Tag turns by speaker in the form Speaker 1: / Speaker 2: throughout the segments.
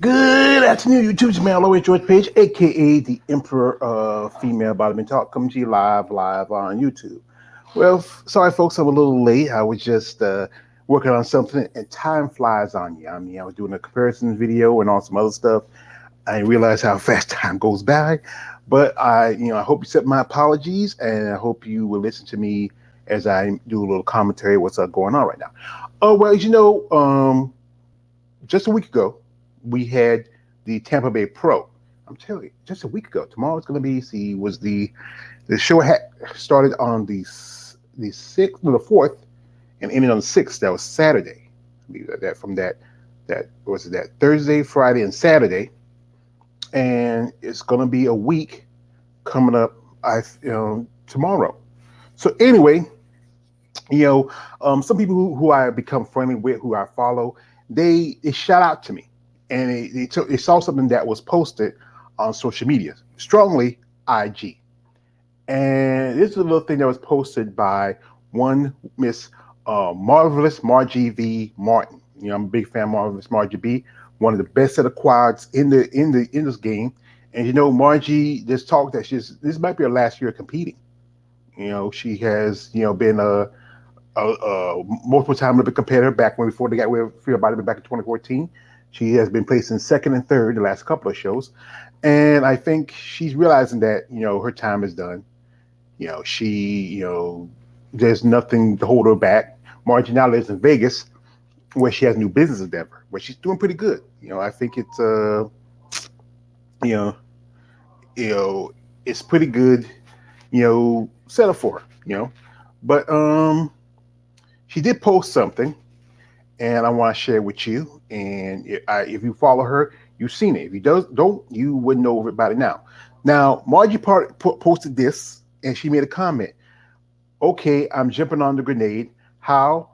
Speaker 1: Good afternoon, YouTube. It's man, Lois George Page, aka the Emperor of Female Bodybuilding Talk, coming to you live on YouTube. Well, sorry, folks, I'm a little late. I was just working on something, and time flies on you. I mean, I was doing a comparison video and all some other stuff. I didn't realize how fast time goes by, but I hope you accept my apologies, and I hope you will listen to me as I do a little commentary. What's going on right now? Oh well, just a week ago, we had the Tampa Bay Pro. I'm telling you, just a week ago. Tomorrow's going to be the show had started on the sixth, no, the fourth, and ended on the sixth. That was Saturday. That from that was it that Thursday, Friday, and Saturday, and it's going to be a week coming up. Tomorrow. So anyway, some people who I become friendly with, who I follow, they shout out to me, and they saw something that was posted on social media, strongly IG, and this is a little thing that was posted by one Miss Marvelous Margie V Martin. I'm a big fan of Marvelous Margie B, one of the best set of quads in this game. And Margie just talked that this might be her last year competing. She has been multiple time Olympic competitor back when before they got rid of Free Body back in 2014. She has been placing second and third the last couple of shows, and I think she's realizing that her time is done. There's nothing to hold her back. Margie now lives in Vegas, where she has a new business endeavor, where she's doing pretty good. I think it's you know it's pretty good. Set up for her. But she did post something, and I want to share with you. And if you follow her, you've seen it. If you don't, you wouldn't know about it now. Now, Margie posted this, and she made a comment. Okay, I'm jumping on the grenade. How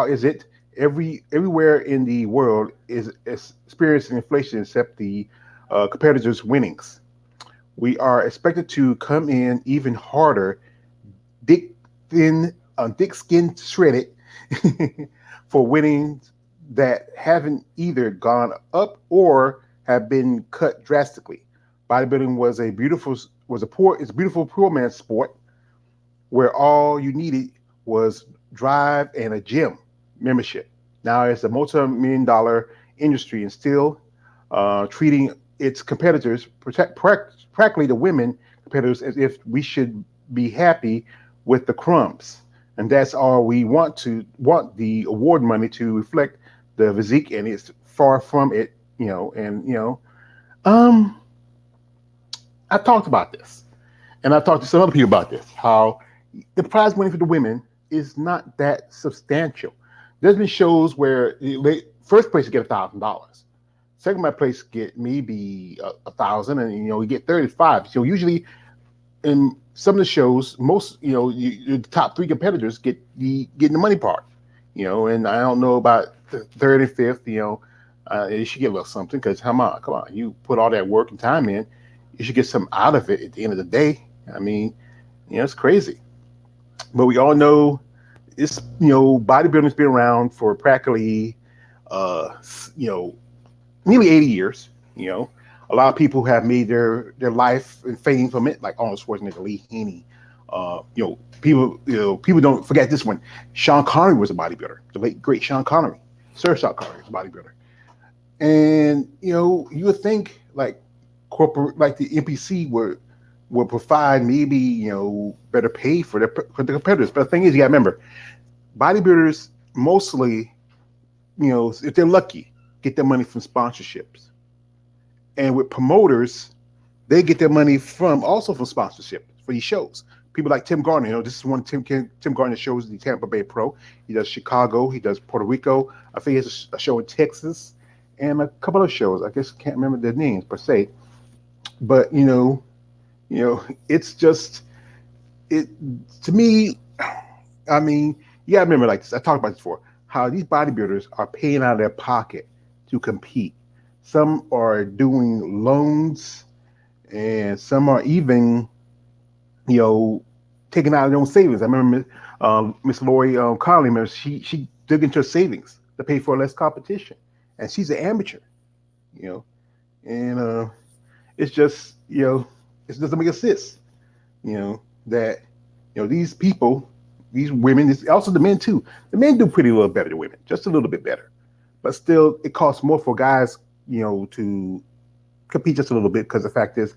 Speaker 1: is it? Everywhere in the world is experiencing inflation except the competitors' winnings. We are expected to come in even harder, thick, thin, thick skin shredded for winnings that haven't either gone up or have been cut drastically. Bodybuilding it's a beautiful poor man's sport where all you needed was drive and a gym membership. Now it's a multi-million dollar industry and still treating its competitors, practically the women competitors, as if we should be happy with the crumbs. And that's all we want the award money to reflect the physique, and it's far from it, um, I talked about this, and I talked to some other people about this, how the prize money for the women is not that substantial. There's been shows where first place you get $1,000, second place get maybe 1,000, and you get 35. So usually in some of the shows, most the top three competitors get the money part, and I don't know about the third and fifth. You should get a little something because come on, you put all that work and time in, you should get something out of it at the end of the day. I mean, it's crazy, but we all know it's bodybuilding's been around for practically uh you know nearly 80 years. A lot of people have made their life and fame from it, like Arnold Schwarzenegger, Lee Haney. People don't forget this one. Sean Connery was a bodybuilder. The late great Sean Connery, Sir Sean Connery was a bodybuilder. And you would think like corporate, like the NPC would provide maybe better pay for the competitors. But the thing is, you got to remember, bodybuilders mostly, if they're lucky, get their money from sponsorships. And with promoters, they get their money from sponsorship for these shows. People like Tim Gardner, this is one of Tim Gardner shows, the Tampa Bay Pro. He does Chicago, he does Puerto Rico. I think he has a show in Texas, and a couple of shows. I guess I can't remember their names per se, but it's just it to me. I mean, you gotta remember, like this. I talked about this before. How these bodybuilders are paying out of their pocket to compete. Some are doing loans, and some are even, taking out their own savings. I remember Miss Lori Conley. She dug into her savings to pay for less competition, and she's an amateur. you know, and it's just, it doesn't make sense, that, these people, these women, it's also the men too. The men do pretty little better than women, just a little bit better, but still, it costs more for guys, to compete just a little bit because the fact is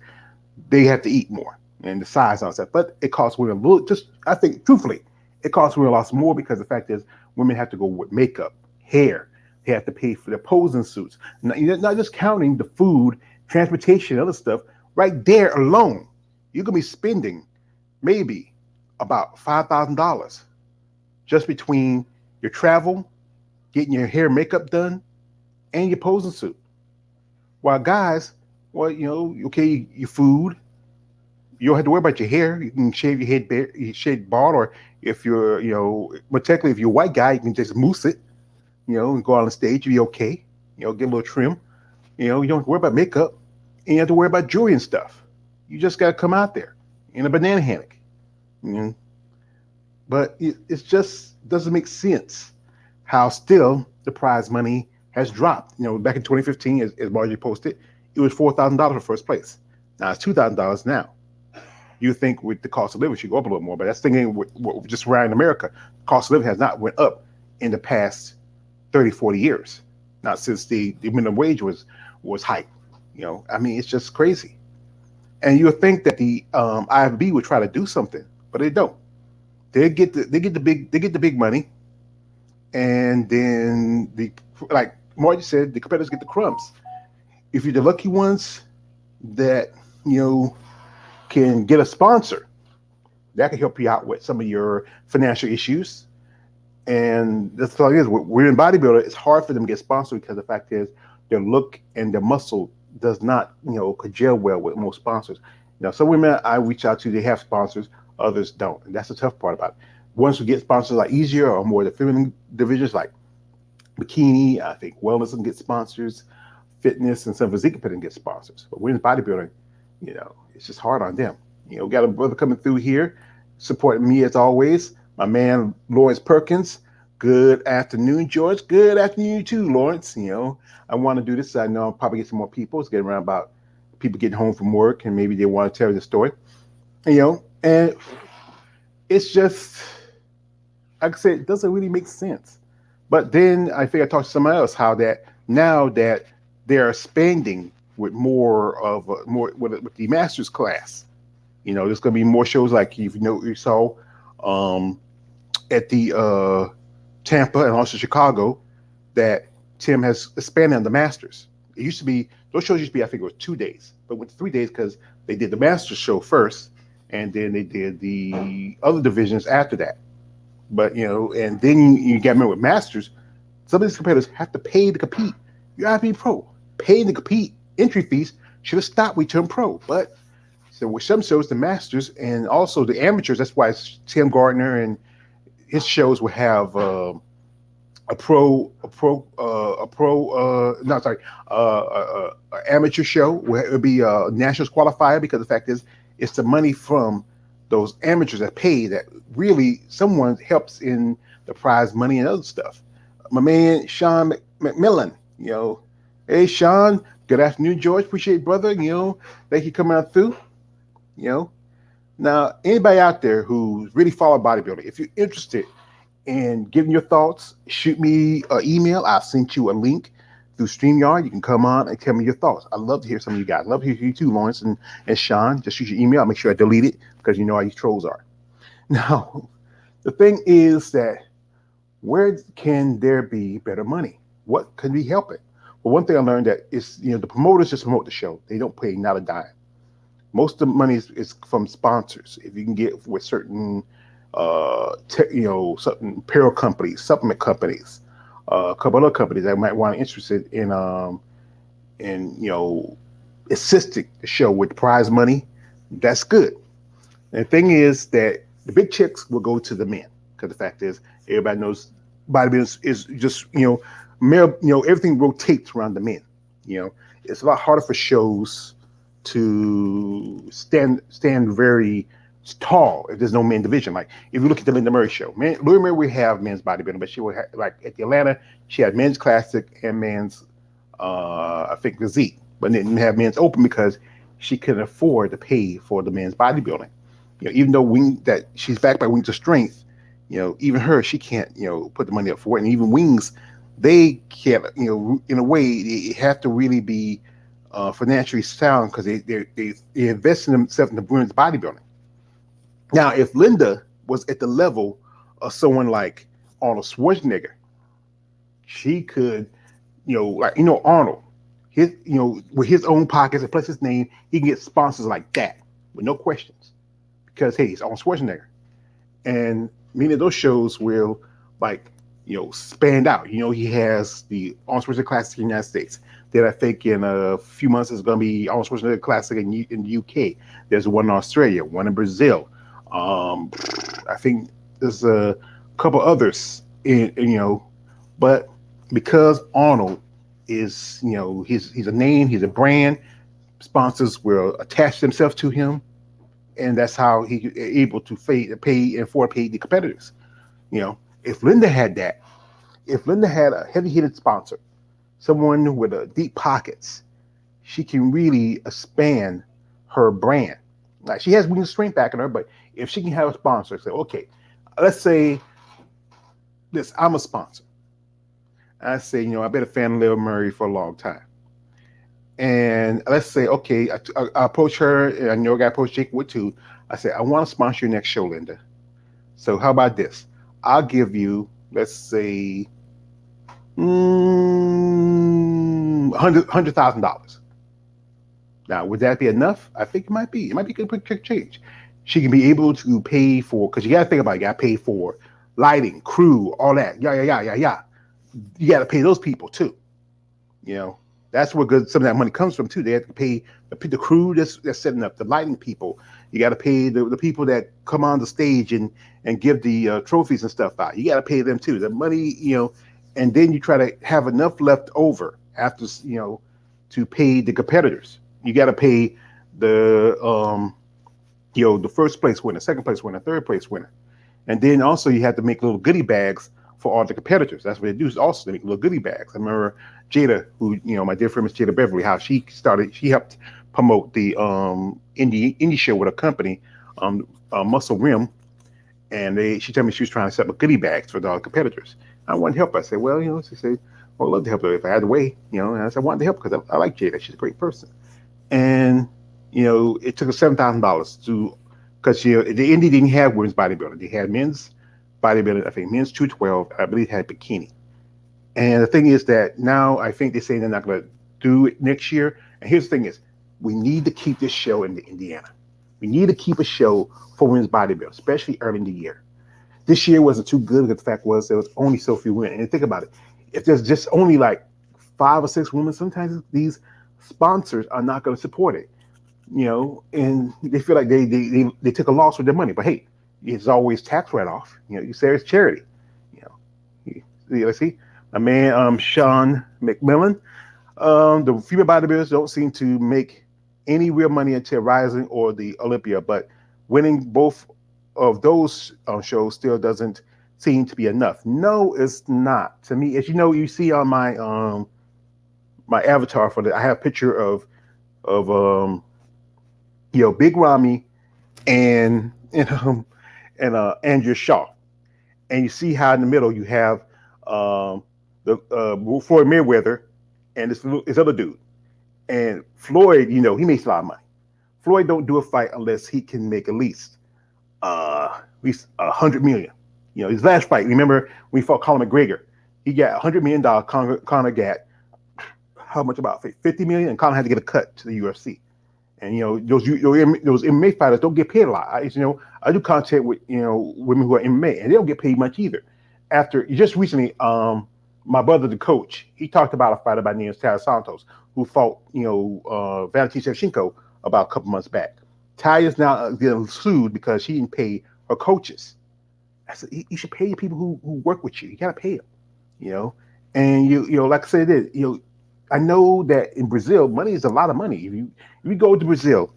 Speaker 1: they have to eat more and the size and all that. But it costs women a little. Just I think, truthfully, it costs women a lot more because the fact is women have to go with makeup, hair. They have to pay for their posing suits. Not just counting the food, transportation, and other stuff. Right there alone, you're gonna be spending maybe about $5,000 just between your travel, getting your hair, makeup done, and your posing suit. While guys, well, okay, your food, you don't have to worry about your hair. You can shave your head bare, you shave bald, or if you're, but technically, if you're a white guy, you can just mousse it, and go out on stage, you'll be okay. Get a little trim. You don't have to worry about makeup, and you have to worry about jewelry and stuff. You just got to come out there in a banana hammock. You know? But it just doesn't make sense how still the prize money has dropped. Back in 2015, as Margie posted, it was $4,000 for first place. Now it's $2,000 now. You think with the cost of living should go up a little more, but that's thinking just around America, cost of living has not went up in the past 30, 40 years. Not since the minimum wage was hiked. I mean, it's just crazy. And you would think that the IFB would try to do something, but they don't. They get the big money, and then like Margie said, the competitors get the crumbs. If you're the lucky ones that can get a sponsor, that can help you out with some of your financial issues. And that's all it is. We're in bodybuilder. It's hard for them to get sponsored because the fact is their look and their muscle does not, gel well with most sponsors. Some women I reach out to, they have sponsors, others don't. And that's the tough part about it. Ones who get sponsors are easier or more the feminine divisions like bikini, I think wellness can get sponsors, fitness and some physique can get sponsors. But we're in bodybuilding, it's just hard on them. We got a brother coming through here supporting me as always. My man Lawrence Perkins. Good afternoon, George. Good afternoon too, Lawrence. I want to do this. I know I'll probably get some more people. It's getting around about people getting home from work and maybe they want to tell the story. And it's just, like I said, it doesn't really make sense. But then I think I talked to somebody else how that now that they're spending with more with the master's class, there's going to be more shows like you saw at the Tampa and also Chicago that Tim has expanded on the masters. It used to be, those shows used to be, I think it was 2 days, but went to 3 days because they did the masters show first and then they did the other divisions after that. But, and then you got to remember with masters, some of these competitors have to pay to compete. You have to be pro. Paying to compete, entry fees should have stopped when you turn pro. But so with some shows, the masters and also the amateurs, that's why it's Tim Gardner and his shows will have amateur show where it would be a nationals qualifier because the fact is it's the money from those amateurs that pay that really someone helps in the prize money and other stuff. My man Sean McMillan, hey Sean, good afternoon, George. Appreciate it, brother. Thank you for coming out through. Now, anybody out there who's really followed bodybuilding, if you're interested in giving your thoughts, shoot me an email. I'll send you a link through StreamYard. You can come on and tell me your thoughts. I'd love to hear some of you guys. I'd love to hear you too, Lawrence and Sean. Just shoot your email. I'll make sure I delete it because you know how these trolls are. Now, the thing is that where can there be better money? What can be helping? Well, one thing I learned that is, the promoters just promote the show. They don't pay not a dime. Most of the money is from sponsors. If you can get with certain, certain apparel companies, supplement companies, a couple other companies that might want to interested in assisting the show with prize money, that's good. And the thing is that the big checks will go to the men because the fact is everybody knows bodybuilding is just male. Everything rotates around the men. It's a lot harder for shows to stand very tall if there's no men division. Like if you look at the Linda Murray show, Louis Murray we have men's bodybuilding, but she will have, like at the Atlanta, she had men's classic and men's I think physique, but didn't have men's open because she couldn't afford to pay for the men's bodybuilding. Even though that she's backed by Wings of Strength, even her, she can't, put the money up for it. And even Wings, they can't, in a way, they have to really be financially sound because they invest in themselves in the women's bodybuilding. Now, if Linda was at the level of someone like Arnold Schwarzenegger, she could, Arnold, with his own pockets and plus his name, he can get sponsors like that with no questions because hey, he's Arnold Schwarzenegger, and many of those shows will spanned out. He has the Arnold Schwarzenegger Classic in the United States. Then I think in a few months it's going to be Arnold Schwarzenegger Classic in the UK. There's one in Australia, one in Brazil. I think there's a couple others but because Arnold is, he's a name, he's a brand, sponsors will attach themselves to him, and that's how he's able to pay and pay the competitors. If Linda had that, if Linda had a heavy-hitter sponsor, someone with deep pockets, she can really expand her brand. Like she has Wings of Strength back in her, but if she can have a sponsor, say, okay, let's say this, I'm a sponsor. I say, I've been a fan of Lil Murray for a long time. And let's say, okay, I approach her, and I know I got to approach Jake Wood too. I say, I want to sponsor your next show, Linda. So how about this? I'll give you, let's say, $100,000. Now, would that be enough? I think it might be. It might be a good quick change. She can be able to pay for, because you got to think about it, you got to pay for lighting, crew, all that. Yeah. You got to pay those people too. That's where some of that money comes from too. They have to pay the crew that's setting up, the lighting people. You got to pay the people that come on the stage and give the trophies and stuff out. You got to pay them too. The money, and then you try to have enough left over after, to pay the competitors. You got to pay the first place winner, second place winner, third place winner. And then also you have to make little goodie bags for all the competitors. That's what they do, is also they make little goodie bags. I remember Jada, who, my dear friend, Miss Jada Beverly, how she helped promote the indie show with a company, Muscle Rim. And she told me she was trying to set up goodie bags for all the competitors. I wanted to help her. I said, well, she said, well, I'd love to help her if I had the way, and I said, I wanted to help because I like Jada. She's a great person. And, it took us $7,000 to, because the indie didn't have women's bodybuilding. They had men's bodybuilding, I think men's 212, I believe had bikini. And the thing is that now I think they're saying they're not going to do it next year. And here's the thing is, we need to keep this show in Indiana. We need to keep a show for women's bodybuilding, especially early in the year. This year wasn't too good because the fact was there was only so few women. And think about it. If there's just only like 5 or 6 women, sometimes these sponsors are not going to support it, and they feel like they took a loss with their money. But hey, it's always tax write-off. You say it's charity. Let's see. My man, Sean McMillan. The female bodybuilders don't seem to make any real money until Rising or the Olympia, but winning both of those shows still doesn't seem to be enough. No, it's not. To me, as you see on my my avatar for I have a picture of Big Ramy and Andrew Shaw, and you see how in the middle you have the Floyd Mayweather and this other dude. And Floyd, he makes a lot of money. Floyd don't do a fight unless he can make at least $100 million. His last fight, remember when he fought Conor McGregor, he got $100 million. Conor got how much, about $50 million, and Conor had to get a cut to the UFC. And those MMA fighters don't get paid a lot. I do content with women who are MMA, and they don't get paid much either. After just recently, my brother, the coach, he talked about a fighter by the name of Talia Santos who fought Valentina Shevchenko about a couple months back. Talia's now getting sued because she didn't pay her coaches. I said you should pay the people who work with you. You gotta pay them, and like I said, I know that in Brazil, money is a lot of money. If you go to Brazil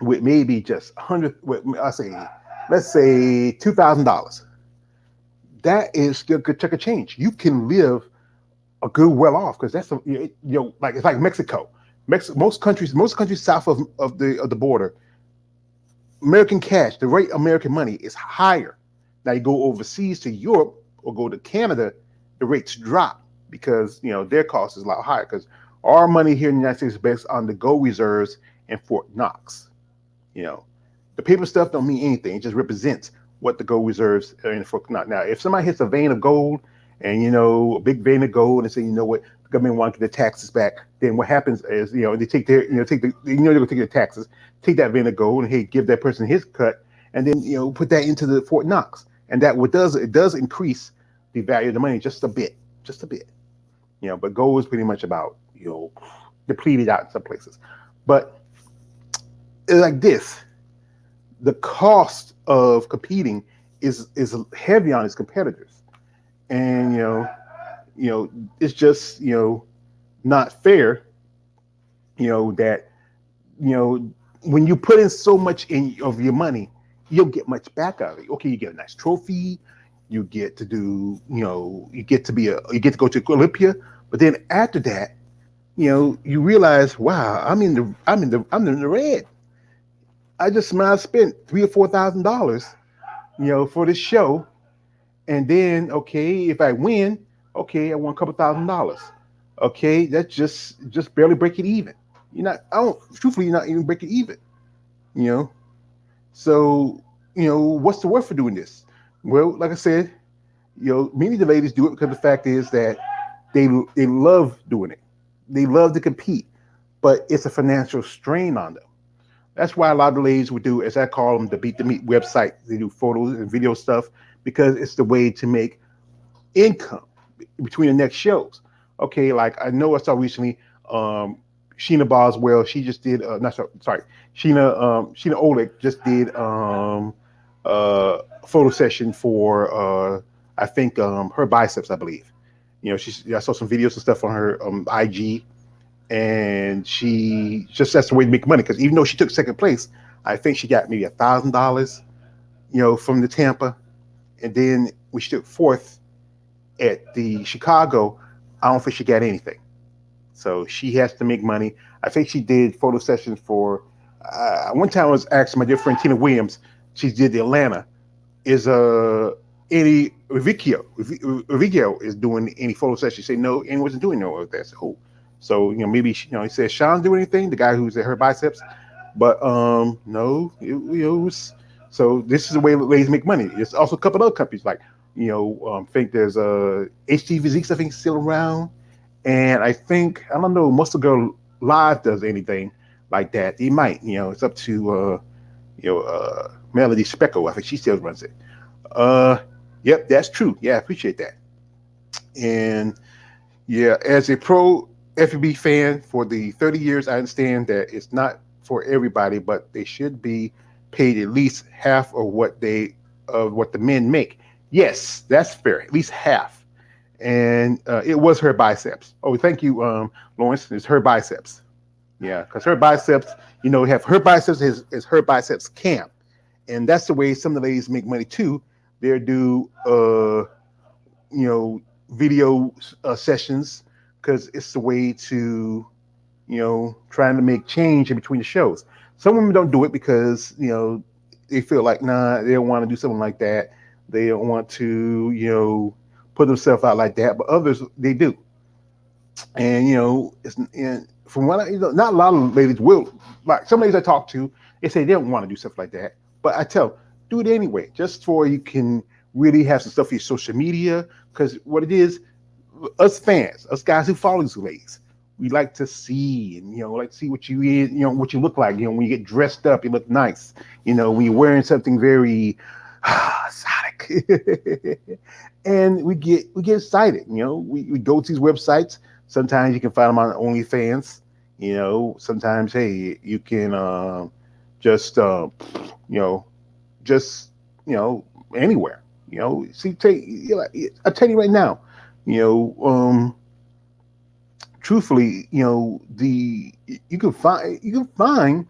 Speaker 1: with maybe just let's say $2,000, that is still a good chunk of change. You can live a good well off because that's a, like it's like Mexico. Most countries south of the border, American cash, the rate American money is higher. Now you go overseas to Europe or go to Canada, the rates drop because their cost is a lot higher because our money here in the United States is based on the gold reserves in Fort Knox. You know, the paper stuff don't mean anything. It just represents what the gold reserves are in Fort Knox. Now, if somebody hits a vein of gold and a big vein of gold and say, what, the government wants to get the taxes back, then what happens is they take their take the they're gonna take their taxes, take that vein of gold and hey, give that person his cut, and then put that into the Fort Knox, and that what does it does increase the value of the money just a bit. But gold is pretty much about depleted out in some places, but like this, the cost of competing is heavy on its competitors, and it's just not fair. That when you put in so much of your money, you'll get much back out of it. Okay, you get a nice trophy, you get to do you get to go to Olympia, but then after that, you realize, wow, I'm in the red. I just might have spent $3,000 or $4,000, for this show, and then okay, if I win, okay, I won a couple $1,000s. Okay, that's just barely break it even. You're not even break it even. You know, so what's the worth for doing this? Well, like I said, many of the ladies do it because the fact is that they love doing it. They love to compete, but it's a financial strain on them. That's why a lot of the ladies would do, as I call them, the Beat the Meat website. They do photos and video stuff because it's the way to make income between the next shows. Okay, like I saw recently, Sheena Boswell. She just did. Not sorry, Sheena Oleg just did a photo session for I think her biceps, I believe. I saw some videos and stuff on her IG, and she just that's the way to make money because even though she took second place, I think she got maybe $1,000, from the Tampa, and then when she took fourth at the Chicago, I don't think she got anything. So she has to make money. I think she did photo sessions for. One time I was asking my dear friend Tina Williams. She did the Atlanta. Is any Rivicchio is doing any photo sessions? She said no, and wasn't doing no of that. So maybe he said Sean do anything, the guy who's at her biceps, but no, it was. So this is the way ladies make money. There's also a couple other companies like I think there's HT Physiques, I think still around, and I think I don't know Muscle Girl Live does anything like that. They might, it's up to Melody Specco. I think she still runs it. Yep, that's true. Yeah, I appreciate that. And yeah, as a pro FB fan for the 30 years, I understand that it's not for everybody, but they should be paid at least half of what the men make. Yes, that's fair. At least half. And it was her biceps. Oh, thank you, Lawrence. It's her biceps. Yeah, because her biceps, have her biceps is her biceps camp, and that's the way some of the ladies make money too. They do, video sessions because it's the way to, trying to make change in between the shows. Some women don't do it because they feel like they don't want to do something like that. They don't want to put themselves out like that. But others they do, and and from what not a lot of ladies will. Like some ladies I talk to, they say they don't want to do stuff like that. But I tell them, do it anyway, just for you can really have some stuff for your social media. Because what it is, us fans, us guys who follow these ladies, we like to see and like to see what you is, what you look like. When you get dressed up, you look nice. When you're wearing something very exotic, and we get excited. We go to these websites. Sometimes you can find them on OnlyFans. Sometimes hey, you can just just anywhere. See, I tell you right now, truthfully, you can find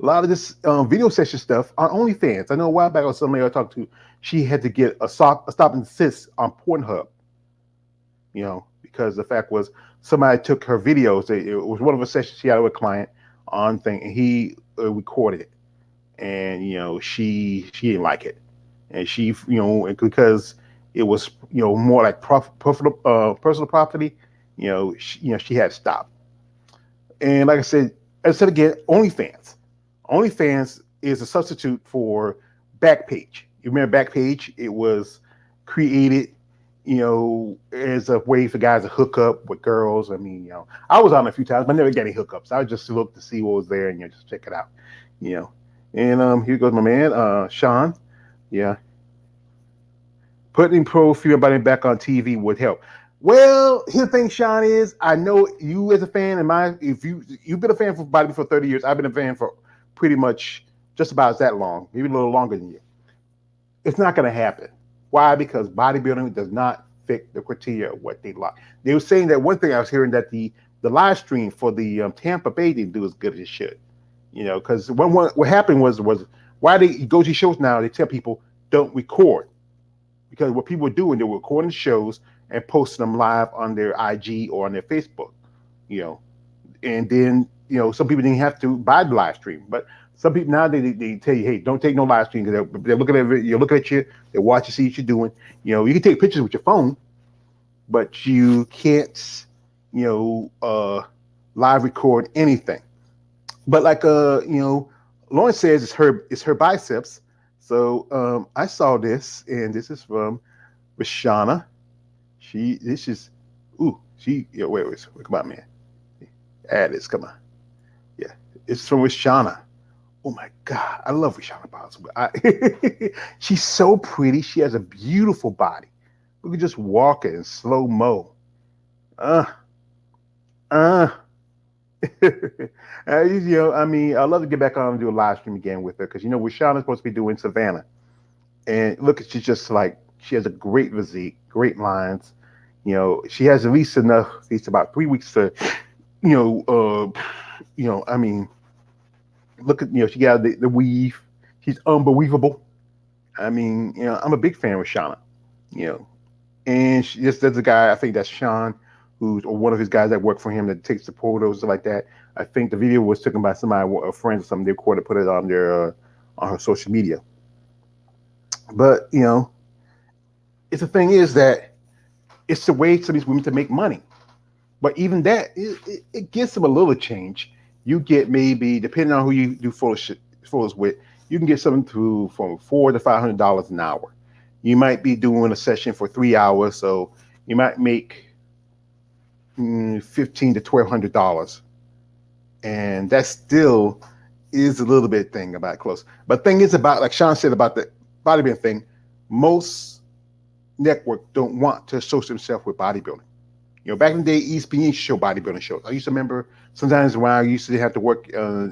Speaker 1: a lot of this video session stuff on OnlyFans. I know a while back on somebody I talked to, she had to get a stop and desist on Pornhub. because the fact was somebody took her videos. It was one of the sessions she had with a client on thing, and he recorded it, and she didn't like it, and because it was more like personal property, she had to stop. And like I said again, OnlyFans is a substitute for Backpage. You remember Backpage? It was created, as a way for guys to hook up with girls. I mean, I was on it a few times, but I never got any hookups. I would just look to see what was there and just check it out, you know. And here goes my man, Sean. Yeah, putting pro female body back on TV would help. Well, here's the thing, Sean, is I know you as a fan, and if you've been a fan for bodybuilding for 30 years, I've been a fan for pretty much just about that long, maybe a little longer than you. It's not going to happen. Why? Because bodybuilding does not fit the criteria of what they like. They were saying that one thing I was hearing, that the live stream for the Tampa Bay didn't do as good as it should. Because what happened was why they go to shows now, they tell people don't record. Because what people were doing, they were recording shows and posting them live on their IG or on their Facebook, and then some people didn't have to buy the live stream, but some people now they tell you, hey, don't take no live stream, because they're looking at it, you're looking at you, they watch you, see what you're doing. You can take pictures with your phone, but you can't live record anything. But like Lauren says, it's her biceps. So I saw this, and this is from Rashana. Wait, come on, man. Add this, come on. Yeah, it's from Rashana. Oh my God, I love Rashana Boswell. She's so pretty. She has a beautiful body. We could just walk it in slow mo. I mean, I'd love to get back on and do a live stream again with her, because Rashana's supposed to be doing Savannah, and look, she's just like, she has a great physique, great lines. She has at least about 3 weeks to, I mean, look at, she got the weave. She's unbelievable. I mean, I'm a big fan of Shauna, and there's a guy, I think that's Sean, who's or one of his guys that work for him, that takes the photos, stuff like that. I think the video was taken by somebody, a friend or something. They recorded, put it on their on her social media. But it's the thing is that it's a way for these women to make money. But even that, it gets them a little change. You get, maybe, depending on who you do photos with, you can get something from $400 to $500 an hour. You might be doing a session for 3 hours, so you might make $1,500 to $1,200, and that still is a little bit thing about close. But thing is, about, like Sean said about the bodybuilding thing, most network don't want to associate themselves with bodybuilding. Back in the day, ESPN used to show bodybuilding shows. I used to remember sometimes when I used to have to work in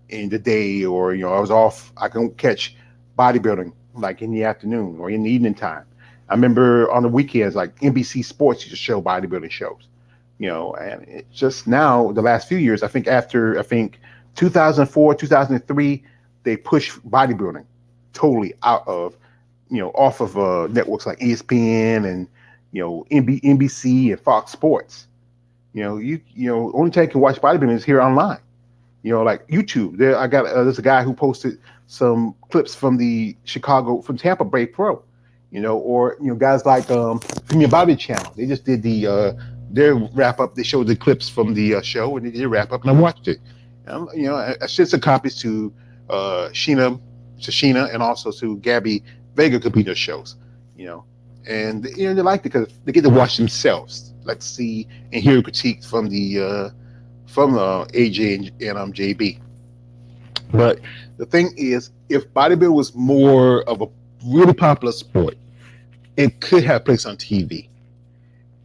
Speaker 1: the day, or I was off, I couldn't catch bodybuilding like in the afternoon or in the evening time. I remember on the weekends, like NBC Sports used to show bodybuilding shows, and it's just now, the last few years, I think after 2004, 2003, they pushed bodybuilding totally out of, off of networks like ESPN and, NBC and Fox Sports. Only time you can watch bodybuilding is here online. Like YouTube. There's a guy who posted some clips from from Tampa Bay Pro. Or guys like from your Bobby channel. They just did their wrap up. They showed the clips from the show, and they did a wrap up, and I watched it. And, I sent some copies to Sheena, and also to Gabby Vega computer shows. And they like it because they get to watch themselves, like see and hear critiques from AJ and JB. But the thing is, if bodybuilding was more of a really popular sport, it could have place on TV.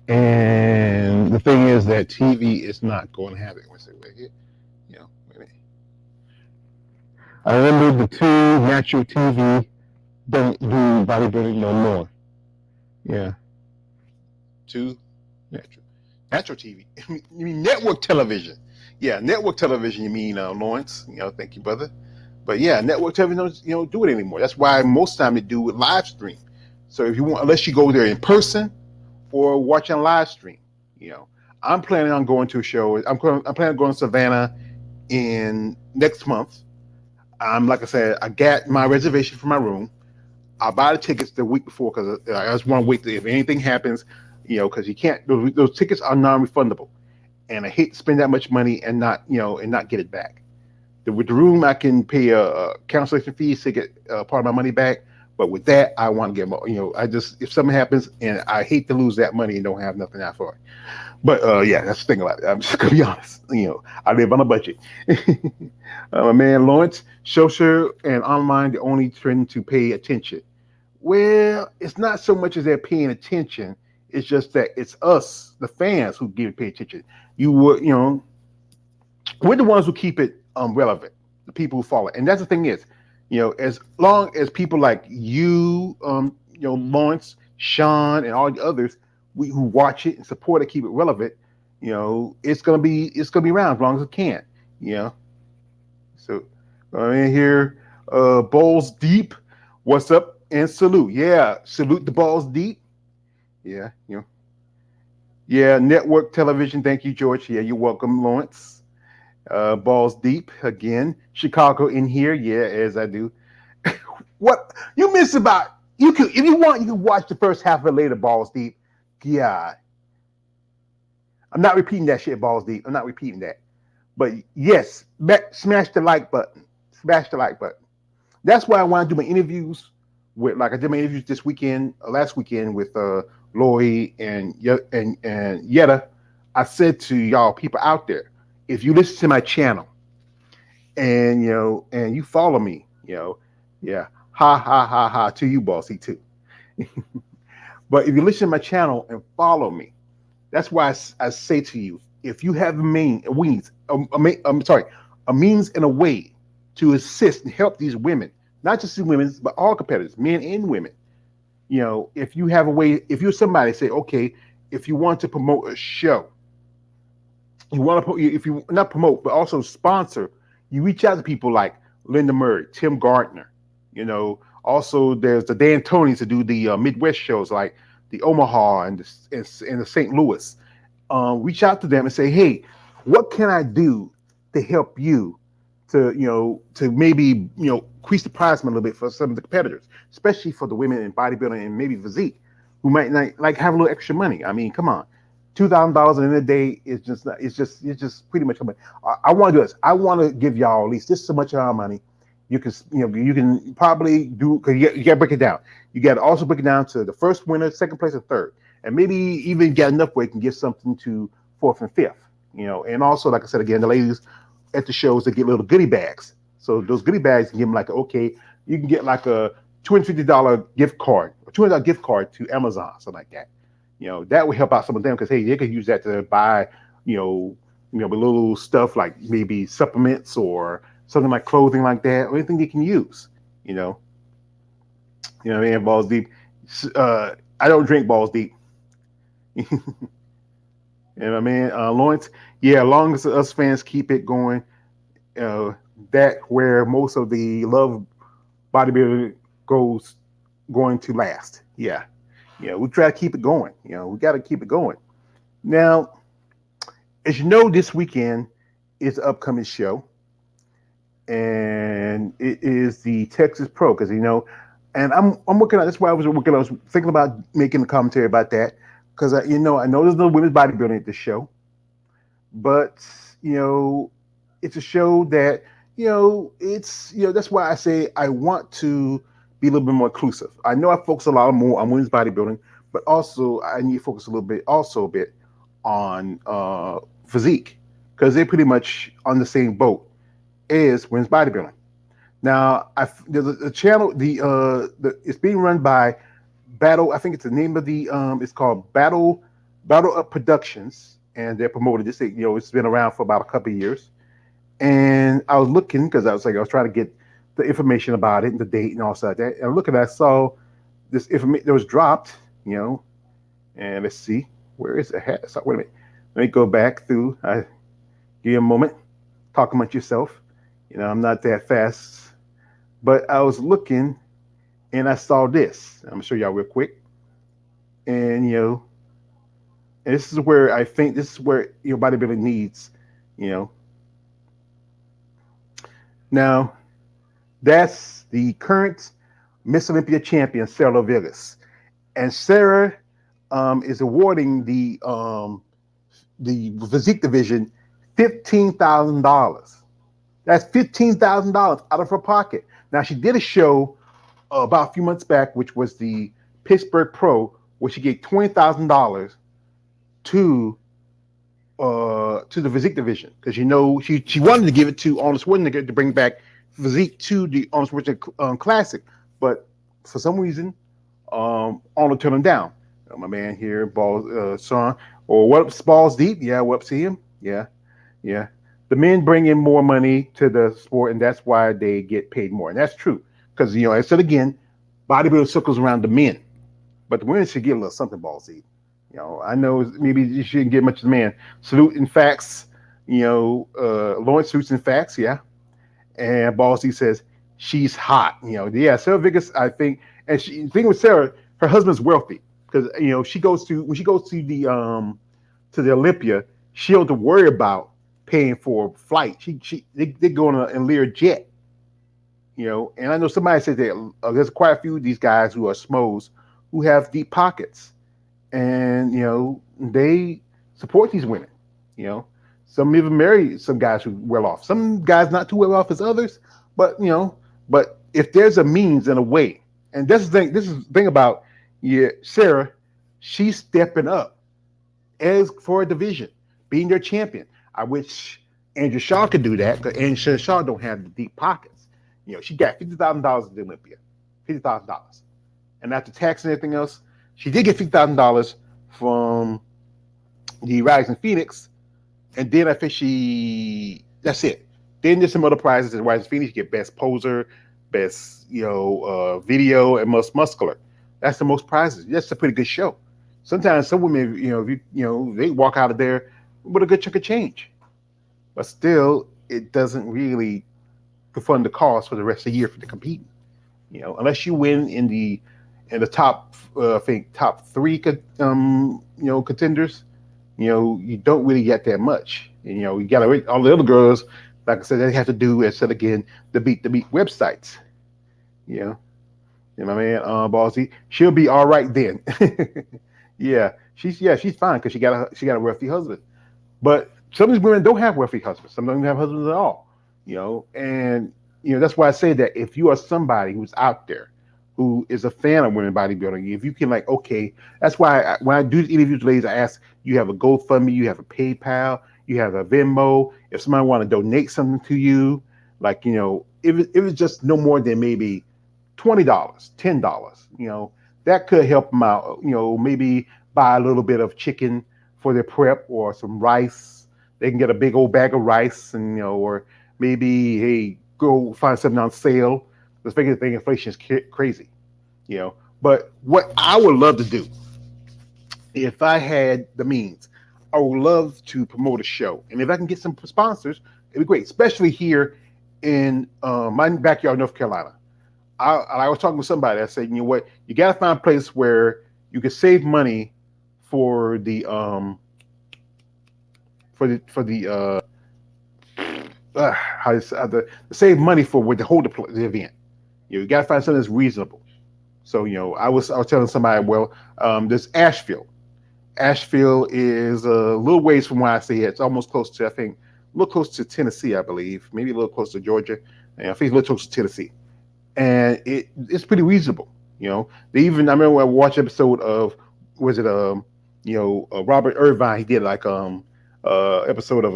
Speaker 1: And the thing is that TV is not going to have it. Wait here. Wait a minute. I remember the two natural TV don't do bodybuilding no more. Yeah. Two natural TV. You mean network television? Yeah, network television. You mean Lawrence? Thank you, brother. But yeah, network television don't do it anymore. That's why most time they do it live stream. So if you want, unless you go there in person, or watching a live stream. You know, I'm planning on going to a show. I'm planning on going to Savannah in next month. Like I said, I got my reservation for my room. I'll buy the tickets the week before because I just want to wait. If anything happens, because you can't. Those tickets are non-refundable, and I hate to spend that much money and not, and not get it back. With the room, I can pay a cancellation fee to get part of my money back. But with that, I want to get more. I just, if something happens, and I hate to lose that money and don't have nothing out for it. But yeah, that's the thing about it. I'm just gonna be honest. I live on a budget. My man Lawrence, social and online, the only trend to pay attention. Well, it's not so much as they're paying attention. It's just that it's us, the fans, who give pay attention. We're the ones who keep it relevant. The people who follow it, and that's the thing is, as long as people like you, Lawrence, Sean, and all the others, who watch it and support it, keep it relevant, it's gonna be around as long as it can. You know. So I'm in here, balls deep. What's up? And salute. Yeah, salute the balls deep. Yeah, Yeah, network television. Thank you, George. Yeah, you're welcome, Lawrence. Balls deep again. Chicago in here. Yeah, as I do. What you miss about you can, if you want, you can watch the first half of it later. Balls deep. Yeah, I'm not repeating that shit. Balls deep. I'm not repeating that. But yes, smash the like button. Smash the like button. That's why I want to do my interviews with, like I did my interviews this weekend, last weekend with Lori and Yetta. I said to y'all people out there, if you listen to my channel and and you follow me, yeah, ha ha ha ha to you, bossy too. But if you listen to my channel and follow me, that's why I say to you, if you have a means and a way to assist and help these women, not just the women, but all competitors, men and women. If you have a way, if you're somebody, say, okay, if you want to promote a show, you want to, if you not promote, but also sponsor, you reach out to people like Linda Murray, Tim Gardner. Also there's the Dan Tonys to do the Midwest shows like the Omaha and the St. Louis. Reach out to them and say, hey, what can I do to help you to maybe increase the prize money a little bit for some of the competitors, especially for the women in bodybuilding and maybe physique, who might not like have a little extra money. I mean, come on, $2,000 in a day is just not, it's just pretty much. I want to do this. I want to give y'all at least this so much of our money. You can probably do, because you got to break it down. You got to also break it down to the first winner, second place, and third, and maybe even get enough where you can give something to fourth and fifth. And also, like I said again, the ladies at the shows that get little goodie bags. So those goodie bags, you give them like, okay, you can get like a $250 gift card, or $200 gift card to Amazon, something like that. That would help out some of them, because hey, they could use that to buy, little stuff like maybe supplements or something like clothing like that, or anything they can use. And balls deep. I don't drink balls deep. And my man Lawrence, yeah, as long as us fans keep it going, that where most of the love bodybuilding goes going to last. Yeah, we try to keep it going. We got to keep it going. Now, as you know, this weekend is the upcoming show, and it is the Texas Pro, because and I'm working on. That's why I was working. I was thinking about making a commentary about that, because I know there's no women's bodybuilding at this show, but it's a show that it's that's why I say I want to be a little bit more inclusive. I know I focus a lot more on women's bodybuilding, but also I need to focus a bit on physique, because they're pretty much on the same boat as women's bodybuilding. Now, there's a channel. It's being run by Battle. I think it's the name of the. It's called Battle Up Productions, and they're promoted this. It's been around for about a couple of years. And I was looking, because I was trying to get the information about it and the date and all that. And I'm looking, I saw this information that was dropped. And let's see, where is it? So, wait a minute. Let me go back through. Give you a moment. Talk amongst yourself. I'm not that fast. But I was looking, and I saw this. I'm gonna show y'all real quick. And And this is where I think this is where bodybuilding needs, you know. Now that's the current Miss Olympia champion, Sarah Vegas, and Sarah is awarding the physique division $15,000. That's $15,000 out of her pocket. Now she did a show about a few months back, which was the Pittsburgh Pro, where she gave $20,000 to to the physique division because she wanted to give it to Arnold Schwarzenegger to bring back physique to the Arnold Schwarzenegger Classic, but for some reason, Arnold turned him down. My man here, Balls, Sean, or what up, Balls Deep? Yeah, what up, see him? Yeah, yeah. The men bring in more money to the sport, and that's why they get paid more, and that's true because I said again, bodybuilding circles around the men, but the women should get a little something, Balls Deep. I know maybe you shouldn't get much of the man. Salute and facts, Lawrence Salutes and facts, yeah. And Ballsy says she's hot. Yeah, Sarah Vegas, I think, and the thing with Sarah, her husband's wealthy because she goes to when she goes to the Olympia, she don't have to worry about paying for a flight. They go on a Lear jet. And I know somebody said that there's quite a few of these guys who are smos who have deep pockets, and they support these women. Some even marry some guys who well off. Some guys not too well off as others, but but if there's a means and a way, and this is the thing about Sarah, she's stepping up as for a division, being their champion. I wish Andrew Shaw could do that because Andrew Shaw don't have the deep pockets. She got $50,000 at the Olympia, $50,000, and after tax and everything else, she did get $50,000 from the Rising Phoenix. And then I think that's it. Then there's some other prizes in Rising Phoenix. You get best poser, best, video, and most muscular. That's the most prizes. That's a pretty good show. Sometimes some women, they walk out of there with a good chunk of change. But still, it doesn't really fund the cost for the rest of the year for the competing. Unless you win in the top, I think top three, contenders. You don't really get that much. And, you got to all the other girls, like I said, they have to do, as I said again, the beat websites. My man, Ballsy, she'll be all right then. yeah, she's fine because she got a wealthy husband. But some of these women don't have wealthy husbands. Some don't have husbands at all. And that's why I say that if you are somebody who's out there who is a fan of women bodybuilding, if you can okay, that's why when I do interviews, ladies, I ask, you have a GoFundMe, you have a PayPal, you have a Venmo. If somebody want to donate something to you, if it's just no more than maybe $20, $10, that could help them out. Maybe buy a little bit of chicken for their prep or some rice. They can get a big old bag of rice and, or maybe, hey, go find something on sale. Let's make it think inflation is crazy, But what I would love to do, if I had the means, I would love to promote a show. And if I can get some sponsors, it'd be great, especially here in my backyard, North Carolina. I was talking with somebody. I said, you got to find a place where you can save money for the save money for where to hold the event. You got to find something that's reasonable. So I was telling somebody, well, there's Asheville. Asheville is a little ways from where I say it. It's almost close to, I think, a little close to Tennessee, I believe, maybe a little close to Georgia. And I think a little close to Tennessee, and it's pretty reasonable. They even I remember I watched an episode of Robert Irvine. He did episode of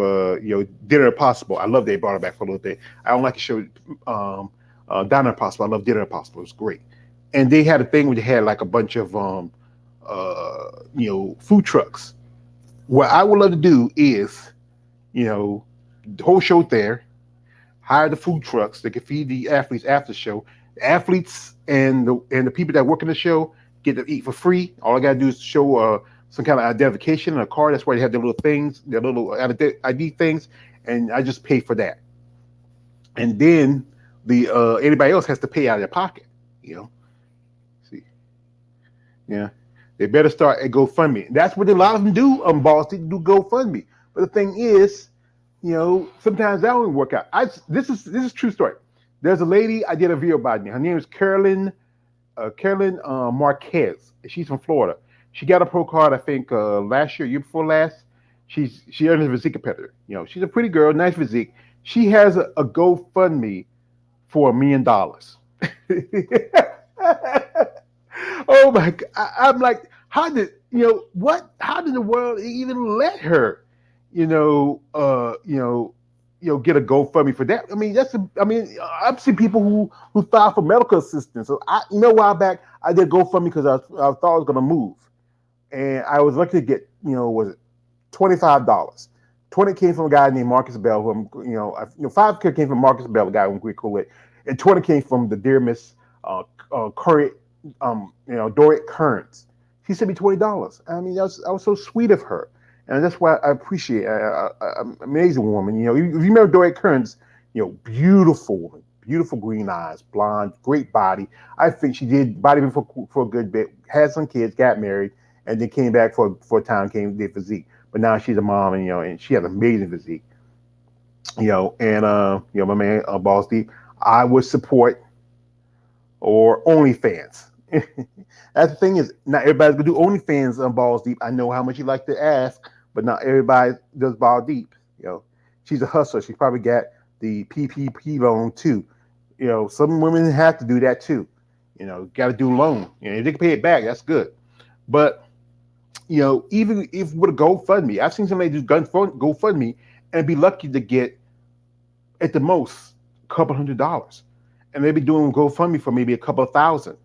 Speaker 1: Dinner Impossible. I love they brought it back for a little bit. I don't like the show Dinner Impossible. I love Dinner Impossible. It was great. And they had a thing where they had a bunch of food trucks. What I would love to do is, the whole show there, hire the food trucks that can feed the athletes after the show. The athletes and the people that work in the show get to eat for free. All I gotta do is show some kind of identification in a card. That's why they have their little things, their little ID things, and I just pay for that. And then anybody else has to pay out of their pocket. See, yeah. They better start at GoFundMe. And that's what a lot of them do. Boss, they do GoFundMe. But the thing is, sometimes that don't work out. This is true story. There's a lady I did a video about. Her name is Carolyn Marquez. She's from Florida. She got a pro card, I think, last year before last. She earned a physique competitor. She's a pretty girl, nice physique. She has a GoFundMe for $1 million. Oh my God! I'm like, how did what? How did the world even let her, get a GoFundMe for that? I mean, I've seen people who filed for medical assistance. So a while back, I did GoFundMe because I thought I was going to move, and I was lucky to get, was it $25? 20 came from a guy named Marcus Bell, who 5 came from Marcus Bell, a guy who we're cool with, and 20 came from the dear Miss Curry, Dorrit Kearns. She sent me $20. I mean, that was so sweet of her, and that's why I appreciate an amazing woman. If you remember Dorrit Kearns, beautiful green eyes, blonde, great body. I think she did bodybuilding for a good bit, had some kids, got married, and then came back for a time, did physique. But now she's a mom, and she has amazing physique. And my man Balls Deep, I would support or OnlyFans. That's the thing is, not everybody's gonna do OnlyFans on Balls Deep. I know how much you like to ask, but not everybody does Balls Deep. She's a hustler. She probably got the PPP loan too. Some women have to do that too. Got to do loan. If they can pay it back, that's good. But even if with a GoFundMe, I've seen somebody do GoFundMe and be lucky to get at the most a couple $100, and they'll be doing GoFundMe for maybe a couple of $1,000,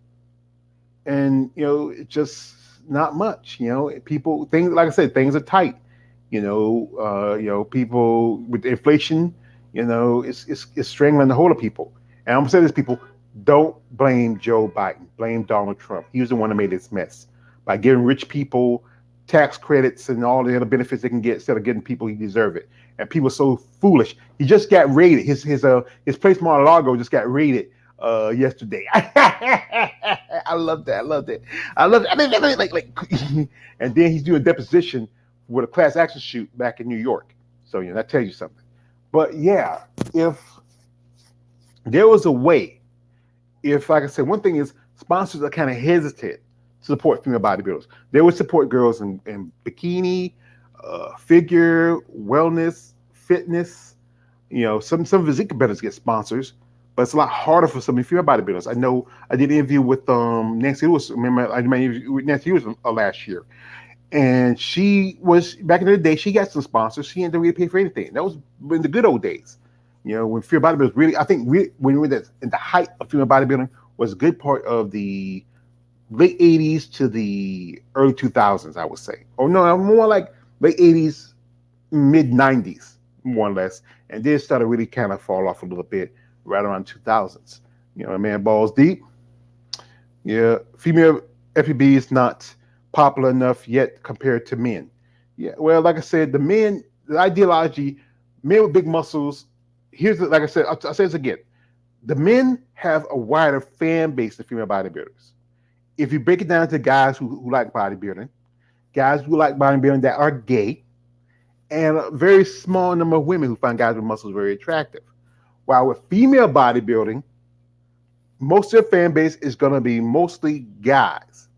Speaker 1: and it's just not much. Things, like I said, things are tight. People with inflation, it's strangling the whole of people. And I'm gonna say this, people, don't blame Joe Biden. Blame Donald Trump. He was the one that made this mess by giving rich people tax credits and all the other benefits they can get instead of getting people who deserve it. And people are so foolish. He just got raided. His place Mar-a-Lago just got raided yesterday. I love that. I mean, like, and then he's doing a deposition with a class action suit back in New York. So that tells you something. But yeah, if there was a way, like I said, one thing is sponsors are kind of hesitant to support female bodybuilders. They would support girls in bikini, figure, wellness, fitness. Some physique competitors get sponsors, but it's a lot harder for some female bodybuilders. I know I did an interview with Nancy Lewis. Remember, I did my interview with Nancy Lewis last year, and she was, back in the day, she got some sponsors. She didn't really pay for anything. That was in the good old days. When female bodybuilders really, I think when we were in the height of female bodybuilding, was a good part of the late 80s to the early 2000s, I would say. Or no, more like late 80s, mid 90s, more or less. And then it started really kind of fall off a little bit right around 2000s. Man, Balls Deep. Yeah, female FBB is not popular enough yet compared to men. Yeah, well, like I said, the ideology, men with big muscles, like I said, I'll say this again. The men have a wider fan base than female bodybuilders. If you break it down to guys who like bodybuilding, guys who like bodybuilding that are gay, and a very small number of women who find guys with muscles very attractive. While with female bodybuilding, most of their fan base is going to be mostly guys.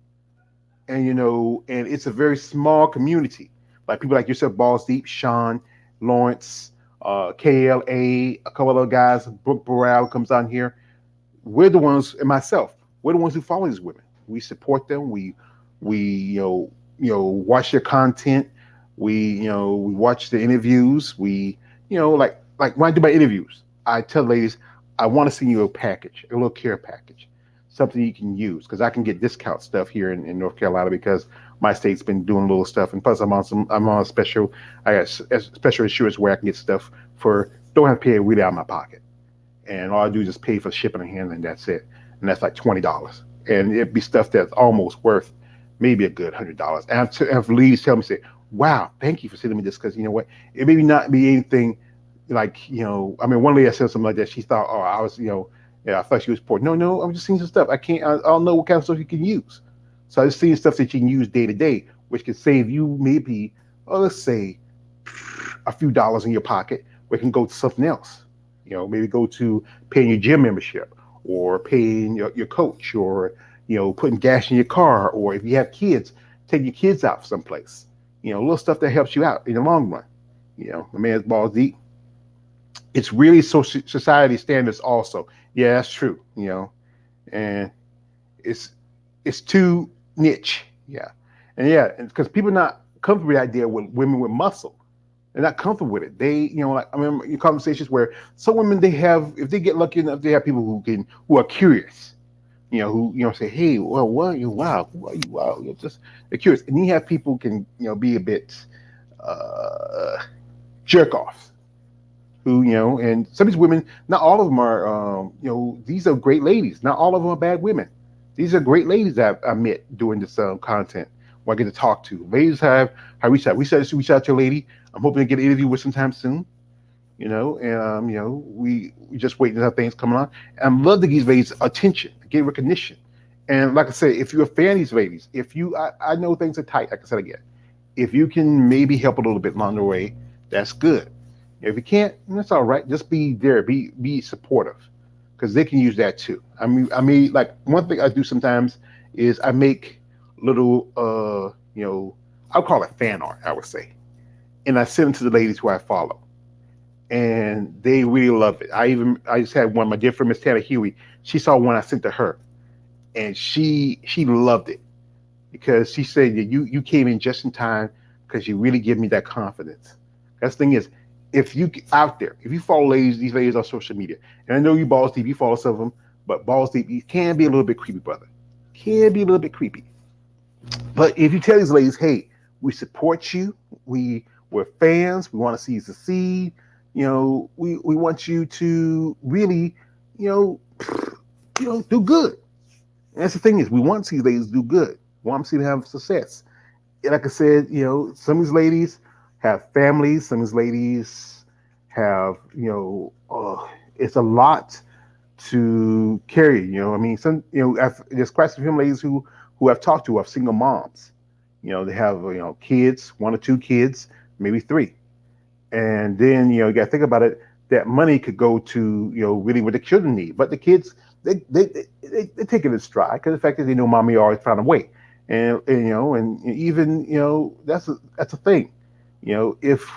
Speaker 1: And, and it's a very small community. Like people like yourself, Balls Deep, Sean, Lawrence, KLA, a couple other guys, Brooke Burrell comes on here. We're the ones, and myself, we're the ones who follow these women. We support them. We watch their content. We watch the interviews. We like when I do my interviews, I tell ladies, I want to send you a package, a little care package, something you can use, because I can get discount stuff here in North Carolina because my state's been doing a little stuff, and plus I'm on a special. I got special insurance where I can get stuff don't have to pay it really out of my pocket, and all I do is just pay for shipping and handling. That's it, and that's like $20. And it'd be stuff that's almost worth maybe a good $100. And I have ladies tell me, say, wow, thank you for sending me this, because you know what? It may not be anything like, one lady I said something like that. She thought, I was, I thought she was poor. No, I'm just seeing some stuff. I don't know what kind of stuff you can use. So I've seen stuff that you can use day to day, which can save you maybe, let's say, a few dollars in your pocket, where it can go to something else. Maybe go to paying your gym membership, or paying your coach, or putting gas in your car, or if you have kids, take your kids out someplace. Little stuff that helps you out in the long run. The man's balls deep. It's really society standards also. Yeah, that's true. And it's too niche. Yeah, and yeah, because people are not comfortable with the idea with women with muscle. They're not comfortable with it. Like I remember in conversations where some women, they have, if they get lucky enough, they have people who are curious. Who say, hey, well, what are you? Wow, who are you? Wow, they're curious, and you have people can be a bit uh, jerk offs. Who and some of these women, not all of them are, these are great ladies. Not all of them are bad women. These are great ladies that I met doing this content. Who I get to talk to. Ladies have reached out. We said to reach out to a lady. I'm hoping to get an interview with sometime soon. And we just waiting to have things coming on. And I love to give these ladies attention, get recognition. And like I said, if you're a fan of these ladies, I know things are tight, like I said again. If you can maybe help a little bit along the way, that's good. If you can't, that's all right. Just be there, be supportive, because they can use that too. I mean, like one thing I do sometimes is I make little, I'll call it fan art, I would say, and I send them to the ladies who I follow, and they really love it. I just had one. My dear friend Miss Tana Huey. She saw one I sent to her, and she loved it because she said that you came in just in time because you really give me that confidence. That's the thing is, if you out there, if you follow these ladies on social media, and I know you Balls Deep, you follow some of them, but Balls Deep, you can be a little bit creepy, brother. Can be a little bit creepy. But if you tell these ladies, hey, we support you, we're fans, we want to see you succeed, we want you to really, do good. And that's the thing is, we want to see ladies do good. We want to see them have success. And like I said, some of these ladies have families. Some of these ladies have, it's a lot to carry. I mean, there's quite a few ladies who I've talked to are single moms. They have kids, 1 or 2 kids, maybe 3, and then you got to think about it. That money could go to really what the children need, but the kids they take it in stride because the fact is they know mommy always found a way, and even that's a thing. If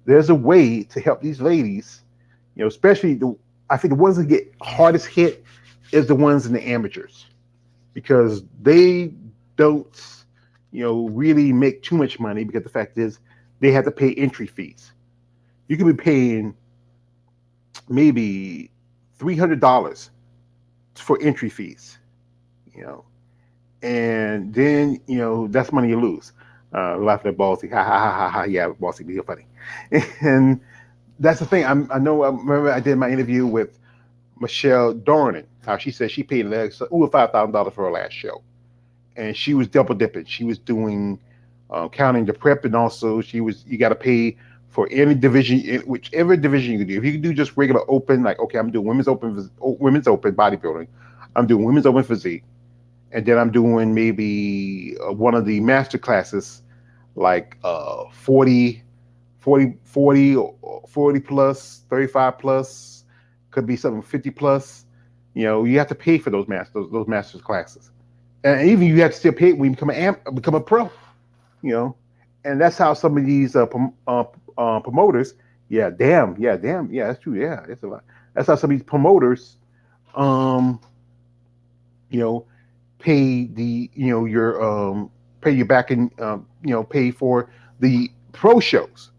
Speaker 1: there's a way to help these ladies, especially I think the ones that get hardest hit is the ones in the amateurs because they don't, really make too much money because the fact is they have to pay entry fees. You could be paying maybe $300 for entry fees, and then that's money you lose. Laughing at Ballsy, ha ha ha ha ha. Yeah, Ballsy, be funny, and that's the thing. I remember I did my interview with Michelle Dornan. How she said she paid over $5,000 for her last show, and she was double dipping. She was doing counting the prep, and also you got to pay for any division, whichever division you can do. If you can do just regular open, like okay, I'm doing women's open bodybuilding, I'm doing women's open physique, and then I'm doing maybe one of the master classes, like 40 plus, 35 plus, could be something 50 plus. You have to pay for those masters classes, and even you have to still pay when you become a pro. And that's how some of these promoters. Yeah, damn, that's true. Yeah, that's a lot. That's how some of these promoters, you know, pay the your pay you back and pay for the pro shows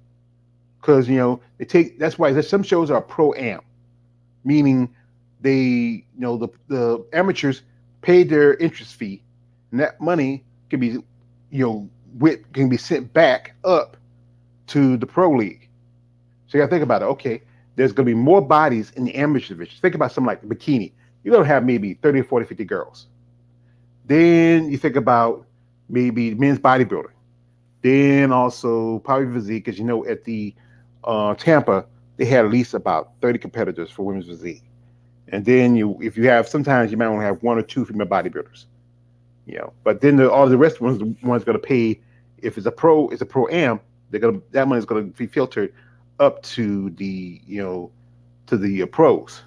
Speaker 1: because they take. That's why there's some shows are pro am, meaning they the amateurs pay their interest fee, and that money can be can be sent back up to the pro league. So you got to think about it. Okay, there's going to be more bodies in the amateur division. Think about something like the bikini. You're going to have maybe 30, 40, 50 girls. Then you think about maybe men's bodybuilding. Then also probably physique, because at the Tampa, they had at least about 30 competitors for women's physique. And then if you have, sometimes you might only have 1 or 2 female bodybuilders. But then all the rest ones, the ones going to pay. If it's a pro am. That money is going to be filtered up to the to the pros.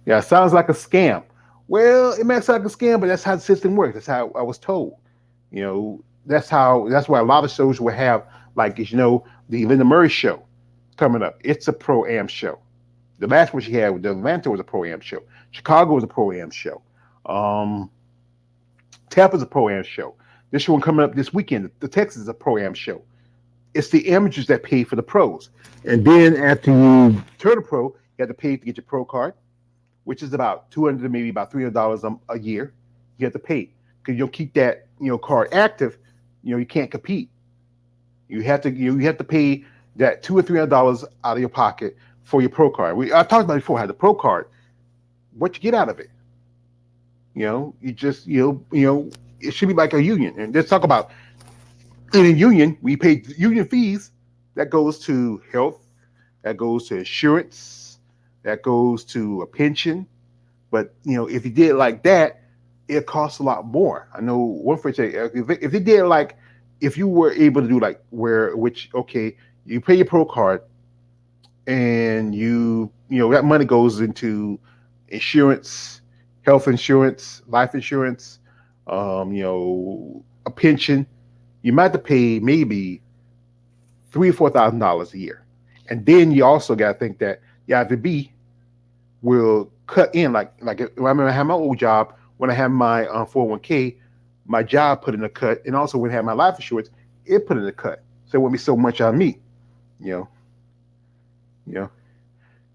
Speaker 1: Yeah, it sounds like a scam. Well, it may sound like a scam, but that's how the system works. That's how I was told. That's why a lot of shows will have, like, the Linda Murray show coming up. It's a pro am show. The last one she had with the Atlanta was a pro am show. Chicago was a pro am show. Um, Tampa's a pro am show. This one coming up this weekend, the Texas is a pro am show. It's the amateurs that pay for the pros, and then after you turn a pro, you have to pay to get your pro card, which is about $200 to maybe about $300 a year. You have to pay because you'll keep that card active. You can't compete. You have to pay that $200 or $300 out of your pocket for your pro card. I talked about it before. How the pro card, what you get out of it. You just it should be like a union. And let's talk about in a union. We pay union fees. That goes to health. That goes to insurance. That goes to a pension. But if you did it like that, it costs a lot more. I know one friend said if they did like if you were able to do like you pay your pro card and that money goes into insurance, health insurance, life insurance, a pension. You might have to pay maybe $3,000 or $4,000 a year, and then you also got to think that the IVB will cut in like when I remember I had my old job when I had my 401k, my job put in a cut, and also when I had my life insurance, it put in a cut, so it wouldn't be so much on me, you know.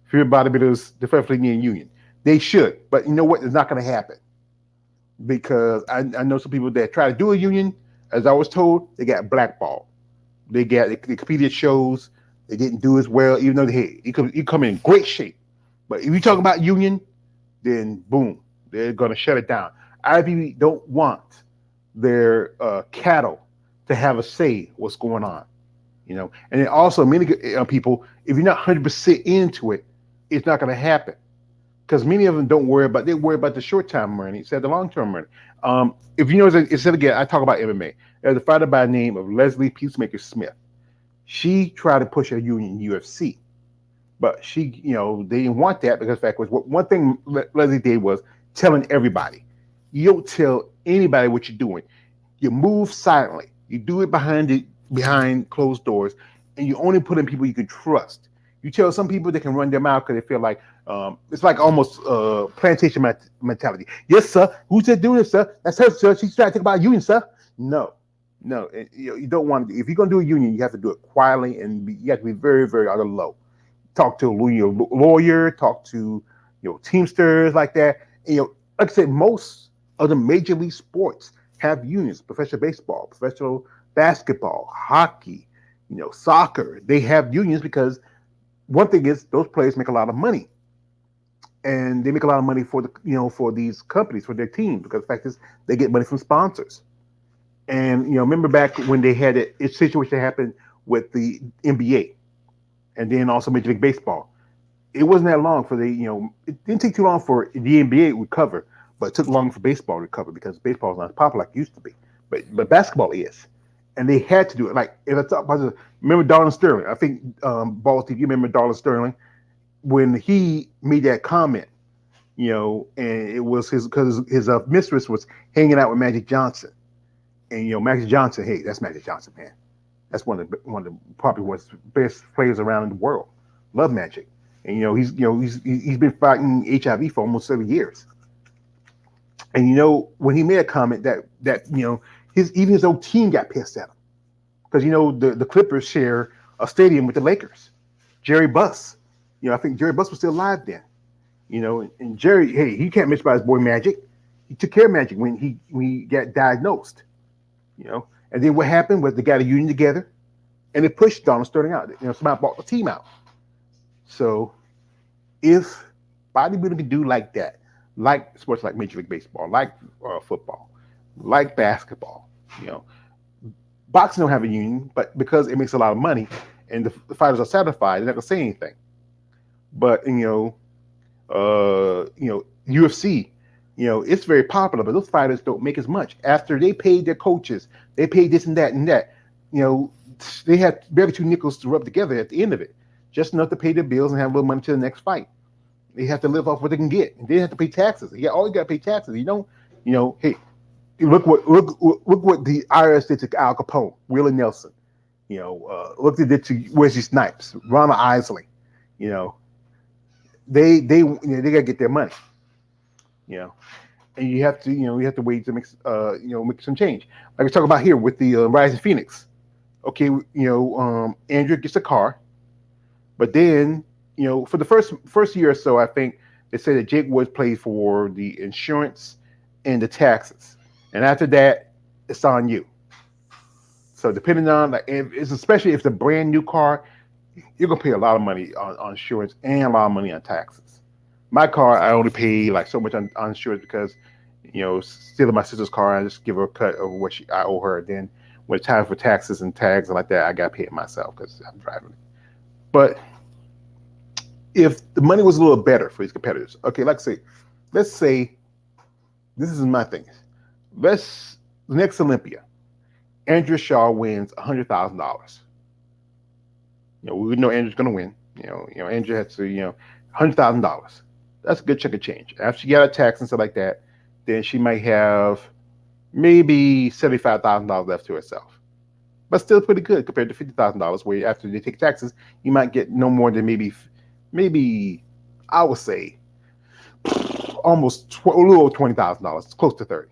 Speaker 1: Fear bodybuilders definitely need a union. They should, but you know what? It's not going to happen because I know some people that try to do a union. As I was told, they got blackballed. They competed at shows. They didn't do as well, even though you come in great shape. But if you talk about union, then boom, they're going to shut it down. IFBB don't want their cattle to have a say what's going on, And then also many people, if you're not 100% into it, it's not going to happen because many of them they worry about the short-term money instead of the long-term money. If you know, instead again, I talk about MMA. There's a fighter by the name of Leslie Peacemaker Smith. She tried to push a union in UFC, but they didn't want that because the fact was one thing Leslie did was telling everybody, you don't tell anybody what you're doing. You move silently. You do it behind closed doors, and you only put in people you can trust. You tell some people they can run their mouth because they feel like it's like almost plantation mentality. Yes, sir. Who's that doing this, sir? That's her, sir. She's trying to talk about union, sir. No. You don't want to. If you're going to do a union, you have to do it quietly, and you have to be very, very on the low. Talk to a lawyer. Talk to teamsters like that. And, like I said, most of the major league sports have unions. Professional baseball, professional basketball, hockey, soccer. They have unions because one thing is those players make a lot of money, and they make a lot of money for for these companies, for their team, because the fact is they get money from sponsors. And remember back when they had a situation that happened with the NBA, and then also Major League Baseball. It wasn't that long for it didn't take too long for the NBA to recover, but it took long for baseball to recover because baseball is not as popular like it used to be. But basketball is. And they had to do it. Like, if I talk about remember Darlin Sterling? I think Ball TV, you remember Darlin Sterling? When he made that comment, and it was because his mistress was hanging out with Magic Johnson. And, Magic Johnson, hey, that's Magic Johnson, man. That's one of the probably one of the best players around in the world. Love Magic. And, he's been fighting HIV for almost 7 years. And, when he made a comment that even his own team got pissed at him because the Clippers share a stadium with the Lakers. Jerry Buss, I think Jerry Buss was still alive then, and Jerry, hey, he can't miss by his boy Magic. He took care of Magic when he got diagnosed, and then what happened was they got a union together, and they pushed Donald Sterling out. Somebody bought the team out. So if bodybuilding can do like that, like sports like Major League Baseball, like football, like basketball, boxing don't have a union, but because it makes a lot of money and the fighters are satisfied, they're not gonna say anything. But UFC, It's very popular, but those fighters don't make as much. After they paid their coaches, they paid this and that and that. You know, they had barely two nickels to rub together at the end of it, just enough to pay their bills and have a little money to the next fight. They have to live off what they can get, and they have to pay taxes. You always got to pay taxes. Hey, look what the IRS did to Al Capone, Willie Nelson. Look what they did to Wesley Snipes, Ronald Isley. You know, they gotta get their money. You know, and you have to wait to make some change. Like we talk about here with the Rising Phoenix. Okay, Andrea gets a car, but then for the first year or so, I think they said that Jake Woods paid for the insurance and the taxes, and after that, it's on you. So depending on it's especially if it's a brand new car, you're gonna pay a lot of money on insurance and a lot of money on taxes. My car, I only pay like so much on insurance because stealing my sister's car, I just give her a cut of what I owe her. Then when it's time for taxes and tags and like that, I gotta pay it myself because I'm driving. But if the money was a little better for these competitors, okay, let's say this is my thing. The next Olympia, Andrea Shaw wins $100,000. We know Andrea's gonna win. Andrea has to $100,000. That's a good chunk of change. After she got a tax and stuff like that, then she might have maybe $75,000 left to herself. But still pretty good compared to $50,000, where after they take taxes, you might get no more than maybe I would say almost a little over $20,000, close to 30.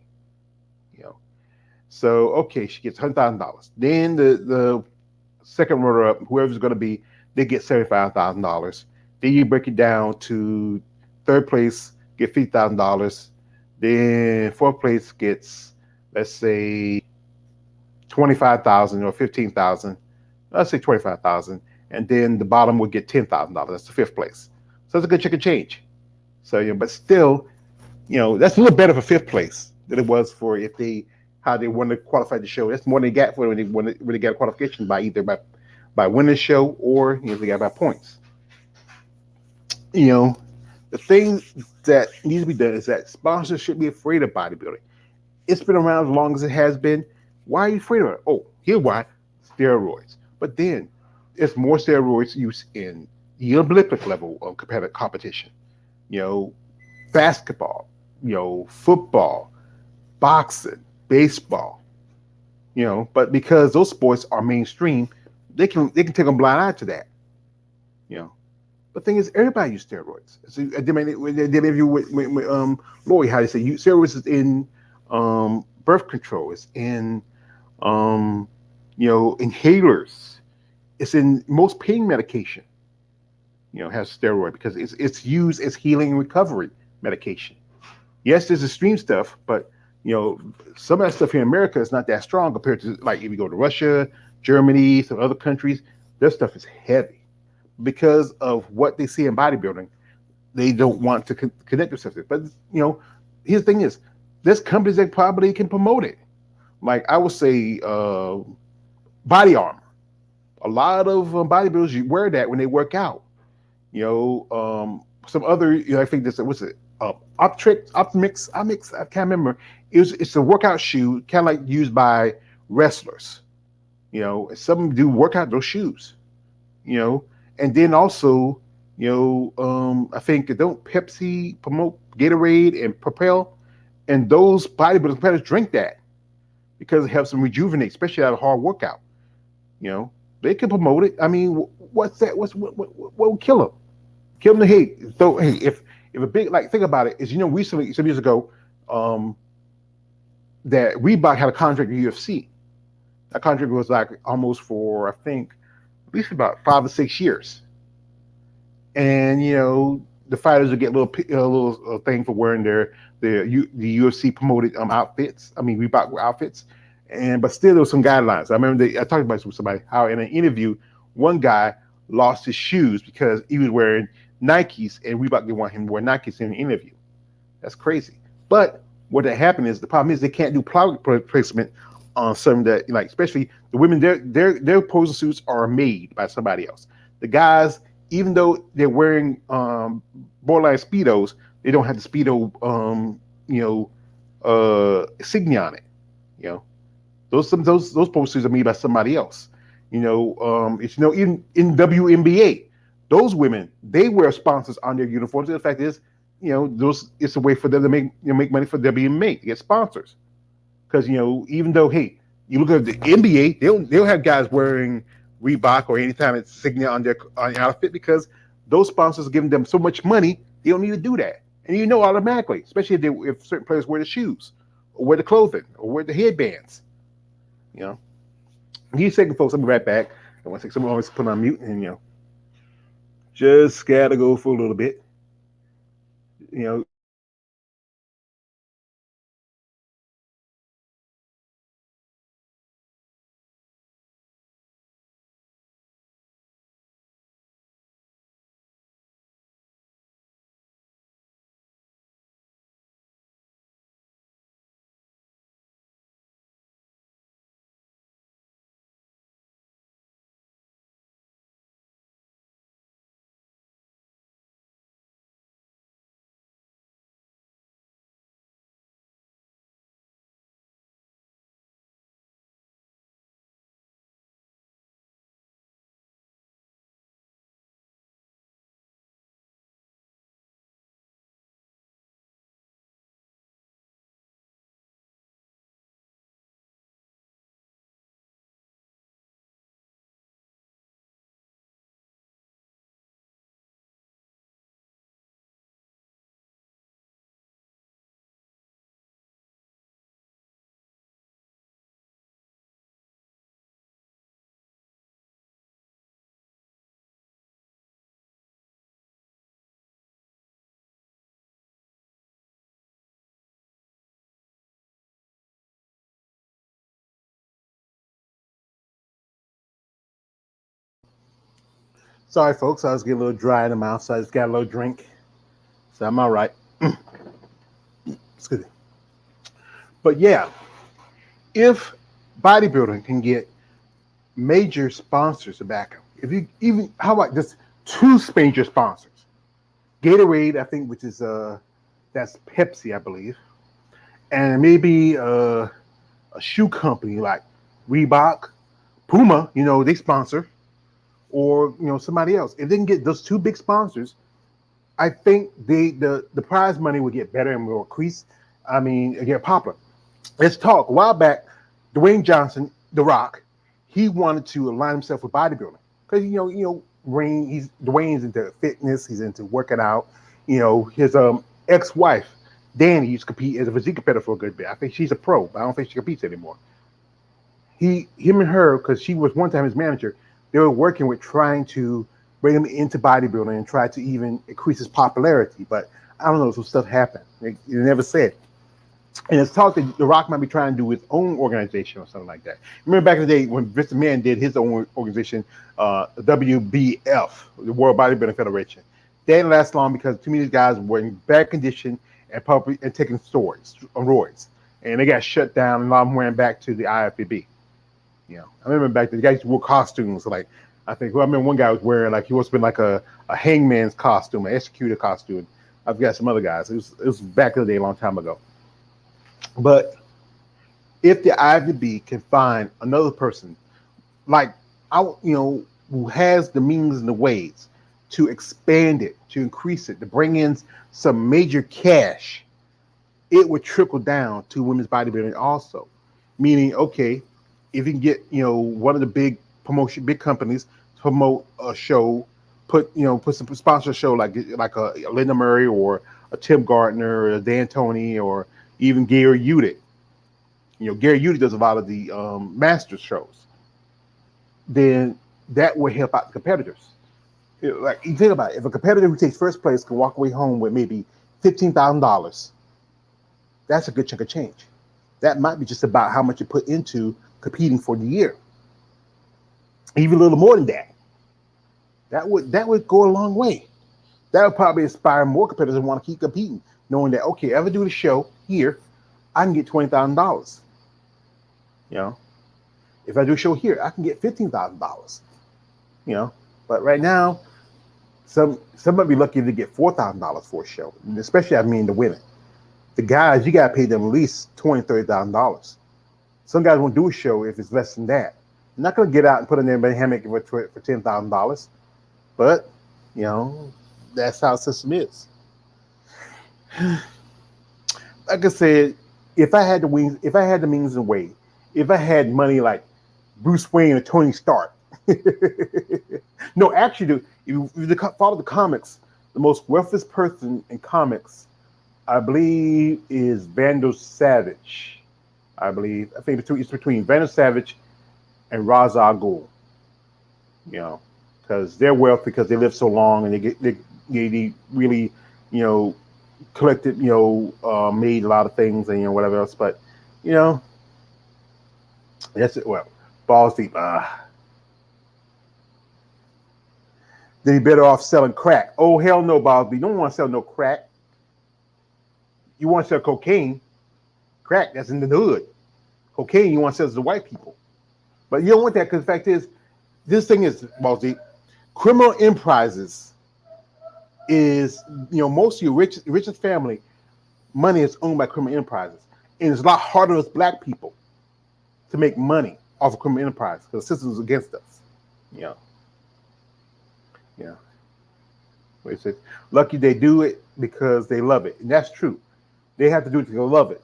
Speaker 1: So okay, she gets $100,000. Then the second runner up, whoever's going to be, they get $75,000. Then you break it down to third place, get $50,000. Then fourth place gets, let's say, 25,000 or 15,000. Let's say 25,000, and then the bottom would get $10,000. That's the fifth place. So it's a good chunk of change. So but still, that's a little better for fifth place than it was for how they wanted to qualify the show. That's more than they got for when they got a qualification by either by winning the show or they got by points. The thing that needs to be done is that sponsors should be afraid of bodybuilding. It's been around as long as it has been. Why are you afraid of it? Oh, here's why: steroids. But then there's more steroids use in the Olympic level of competitive competition. Basketball, football, boxing, baseball. But because those sports are mainstream, they can take a blind eye to that. But the thing is, everybody uses steroids. So they interview with Lori, how they say steroids is in birth control, it's in inhalers, it's in most pain medication. Has steroid because it's used as healing and recovery medication. Yes, there's extreme stuff, but some of that stuff here in America is not that strong compared to like if you go to Russia, Germany, some other countries. Their stuff is heavy because of what they see in bodybuilding. They don't want to connect themselves to it. But here's the thing: is there's companies that probably can promote it. Like I would say, body armor. A lot of bodybuilders wear that when they work out. Some other, I think this what's it? Optimix, I can't remember. It's a workout shoe, kind of like used by wrestlers. Some do work out those shoes. And then also, I think don't Pepsi promote Gatorade and Propel, and those bodybuilders competitors drink that because it helps them rejuvenate, especially at a hard workout. They can promote it. I mean, what's that? What will kill them? Kill them to hate. So hey, if a big think about it is recently some years ago, that Reebok had a contract with UFC. That contract was like almost for I think at least about 5 or 6 years, and the fighters would get a little thing for wearing the UFC promoted outfits. I mean Reebok outfits, but still there was some guidelines. I remember I talked about this with somebody how in an interview one guy lost his shoes because he was wearing Nikes and Reebok didn't want him to wear Nikes in an interview. That's crazy. But what that happened is the problem is they can't do product placement on some that especially the women their posing suits are made by somebody else. The guys, even though they're wearing borderline speedos, they don't have the speedo you know, insignia on it. You know, those posters are made by somebody else. It's even in WNBA, those women they wear sponsors on their uniforms. And the fact is, those it's a way for them to make money for WNBA to get sponsors. Because even though you look at the NBA, they'll have guys wearing Reebok or any kind of insignia on their outfit because those sponsors are giving them so much money they don't need to do that. And automatically, especially if certain players wear the shoes or wear the clothing or wear the headbands. You know. He's taking folks. I'll be right back. I want to take someone always put on mute and just gotta go for a little bit. You know. Sorry, folks. I was getting a little dry in the mouth, so I just got a little drink. So I'm all right. Excuse me. But yeah, if bodybuilding can get major sponsors to back them, if you even how about just two major sponsors, Gatorade, I think, which is that's Pepsi, I believe, and maybe a shoe company like Reebok, Puma, they sponsor, or somebody else. If they can get those two big sponsors, I think the prize money will get better and will increase. I mean, get popular. Let's talk. A while back, Dwayne Johnson, The Rock, he wanted to align himself with bodybuilding because Dwayne's into fitness, he's into working out. His ex-wife, Danny, used to compete as a physique competitor for a good bit. I think she's a pro, but I don't think she competes anymore. Him and her, because she was one time his manager, they were working with trying to bring him into bodybuilding and try to even increase his popularity. But I don't know, some stuff happened. They never said. And it's talked that The Rock might be trying to do his own organization or something like that. Remember back in the day when Vince McMahon did his own organization, WBF, the World Bodybuilding Federation. They didn't last long because too many guys were in bad condition and probably and taking roids. And they got shut down and a lot of them went back to the IFBB. I remember back then, the guys used to wear costumes. Like, I remember one guy was wearing, like, he was been like a hangman's costume, an executor costume. I've got some other guys. It was back in the day, a long time ago. But if the IFBB can find another person, like, who has the means and the ways to expand it, to increase it, to bring in some major cash, it would trickle down to women's bodybuilding also. Meaning, okay, if you can get one of the big companies to promote a show, put some sponsor show like a Linda Murray or a Tim Gardner or a Dan Tony or even Gary Udick. Gary Udick does a lot of the Masters shows. Then that will help out the competitors. Like, you think about it, if a competitor who takes first place can walk away home with maybe $15,000, that's a good chunk of change. That might be just about how much you put into competing for the year. Even a little more than that. That would go a long way. That would probably inspire more competitors to want to keep competing, knowing that, okay, if I do the show here, I can get $20,000. If I do a show here, I can get $15,000. But right now, some might be lucky to get $4,000 for a show, and especially the women. The guys, you gotta pay them at least $20,000, $30,000. Some guys won't do a show if it's less than that. You're not gonna get out and put in their hammock for $10,000, but you know that's how the system is. Like I said, if I had the wings, if I had the means and way, if I had money like Bruce Wayne or Tony Stark. No, actually, if you follow the comics, the most wealthiest person in comics, I believe, is Vandal Savage. I think it's between Vandal Savage and Ra's al Ghul. You know, because they're wealthy because they live so long and they really, you know, collected, made a lot of things and whatever else. But you know, that's it. Well, balls deep. Then you better off selling crack. Oh hell no, balls deep. You don't want to sell no crack. You want to sell cocaine. Crack, that's in the hood. Cocaine, you want to sell to the white people. But you don't want that because the fact is, this thing is, balls deep. Criminal enterprises is, most of your richest family, money is owned by criminal enterprises. And it's a lot harder as black people to make money off of criminal enterprise because the system is against us. Yeah. Lucky they do it because they love it. And that's true. They have to do it because they love it.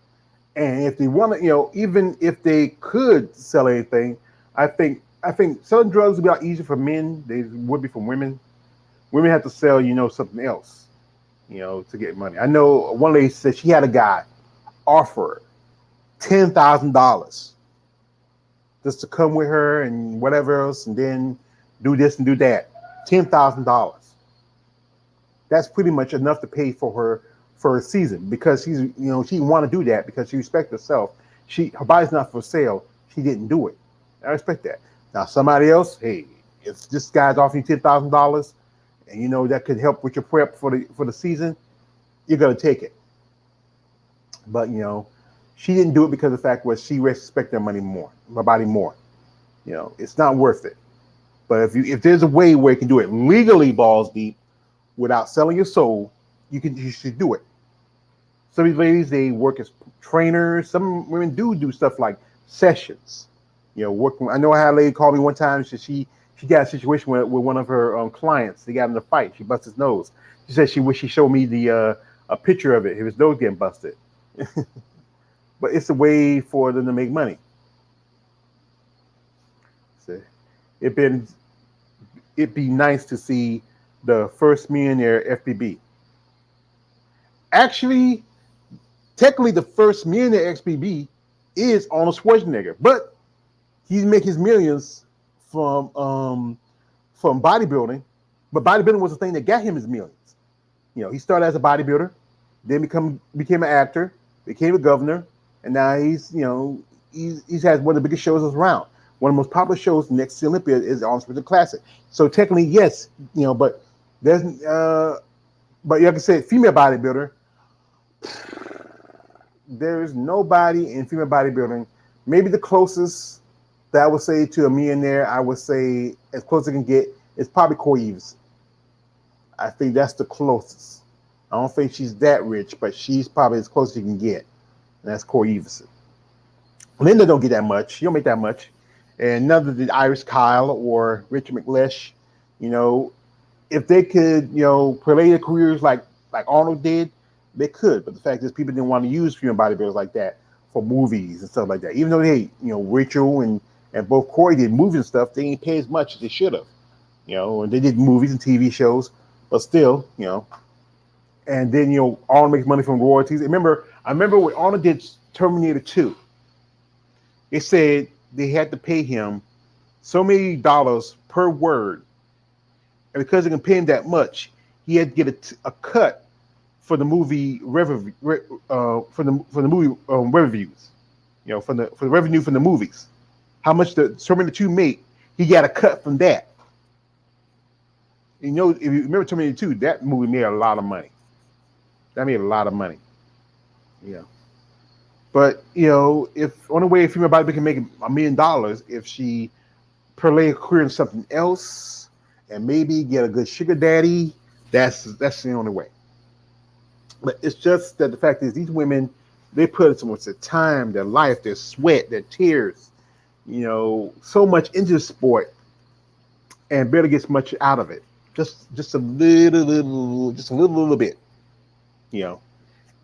Speaker 1: And if they want to, even if they could sell anything, I think selling drugs would be a lot easier for men than it would be for women. Women have to sell, something else, to get money. I know one lady said she had a guy offer $10,000 just to come with her and whatever else, and then do this and do that. $10,000. That's pretty much enough to pay for her season because she didn't want to do that because she respects herself. Her body's not for sale. She didn't do it. I respect that. Now somebody else, hey, if this guy's offering you $10,000 and that could help with your prep for the season, you're gonna take it. But she didn't do it because the fact was she respects her body more. It's not worth it. But if there's a way where you can do it legally, balls deep, without selling your soul, you should do it. Some of these ladies, they work as trainers. Some women do stuff like sessions. Working. I know I had a lady call me one time. She got a situation with one of her clients. They got in a fight. She busted his nose. She said she wished she showed me a picture of it. His nose getting busted. But it's a way for them to make money. So it'd be nice to see the first millionaire FBB. Actually, technically, the first millionaire XBB is Arnold Schwarzenegger, but he make his millions from bodybuilding. But bodybuilding was the thing that got him his millions. He started as a bodybuilder, then became an actor, became a governor, and now he's has one of the biggest shows around. One of the most popular shows next to Olympia is Arnold Schwarzenegger Classic. So technically, yes, but there's but like I said, female bodybuilder. There's nobody in female bodybuilding. Maybe the closest that I would say to a millionaire, I would say as close as I can get, is probably Corey Evans. I think that's the closest. I don't think she's that rich, but she's probably as close as you can get. And that's Corey Evans. Linda don't get that much. She don't make that much. And none of the Iris Kyle or Richard McLeish, if they could, play their careers like Arnold did, they could. But the fact is, people didn't want to use female bodybuilders like that for movies and stuff like that. Even though they, Rachel and both Corey did movies and stuff, they didn't pay as much as they should have. And they did movies and TV shows, but still, And then, Arnold makes money from royalties. I remember when Arnold did Terminator 2, they said they had to pay him so many dollars per word. And because they can pay him that much, he had to get a cut for the movie revenue, for the movie revenues, for the revenue from the movies. How much the Terminator 2 made, he got a cut from that. If you remember Terminator 2, that movie made a lot of money. That made a lot of money. But if only way a female bodybuilder can make $1 million if she parlay her career in something else and maybe get a good sugar daddy, that's the only way. But it's just that the fact is these women, they put so much their time, their life, their sweat, their tears, so much into the sport and barely gets much out of it. Just a little bit, you know.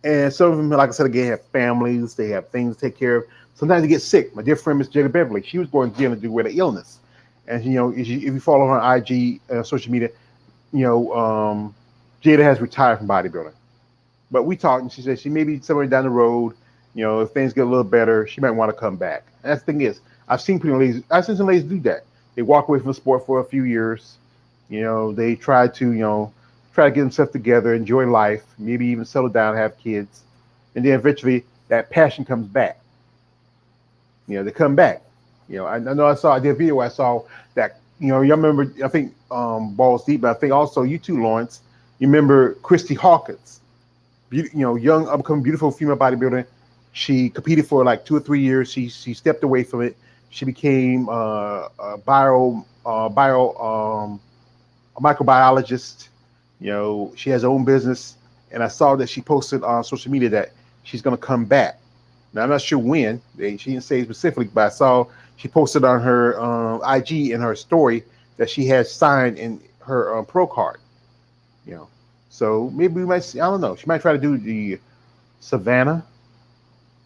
Speaker 1: And some of them, like I said again, have families, they have things to take care of. Sometimes they get sick. My dear friend Miss Jada Beverly, she was going dealing with an illness. And if you follow her on IG, social media, you know, Jada has retired from bodybuilding. But we talked, and she said she maybe somewhere down the road, if things get a little better, she might want to come back. And that's the thing is, I've seen some ladies do that. They walk away from the sport for a few years. They try to get themselves together, enjoy life, maybe even settle down, have kids, and then eventually that passion comes back. They come back. I know I did a video where I saw that. Y'all remember? I think Balls Deep, but I think also you too, Lawrence. You remember Christy Hawkins? Young, upcoming, beautiful female bodybuilder. She competed for like 2 or 3 years. She stepped away from it. She became a microbiologist. She has her own business, and I saw that she posted on social media that she's going to come back. Now I'm not sure when. She didn't say specifically, but I saw she posted on her IG in her story that she has signed in her pro card. So maybe we might see. I don't know. She might try to do the Savannah,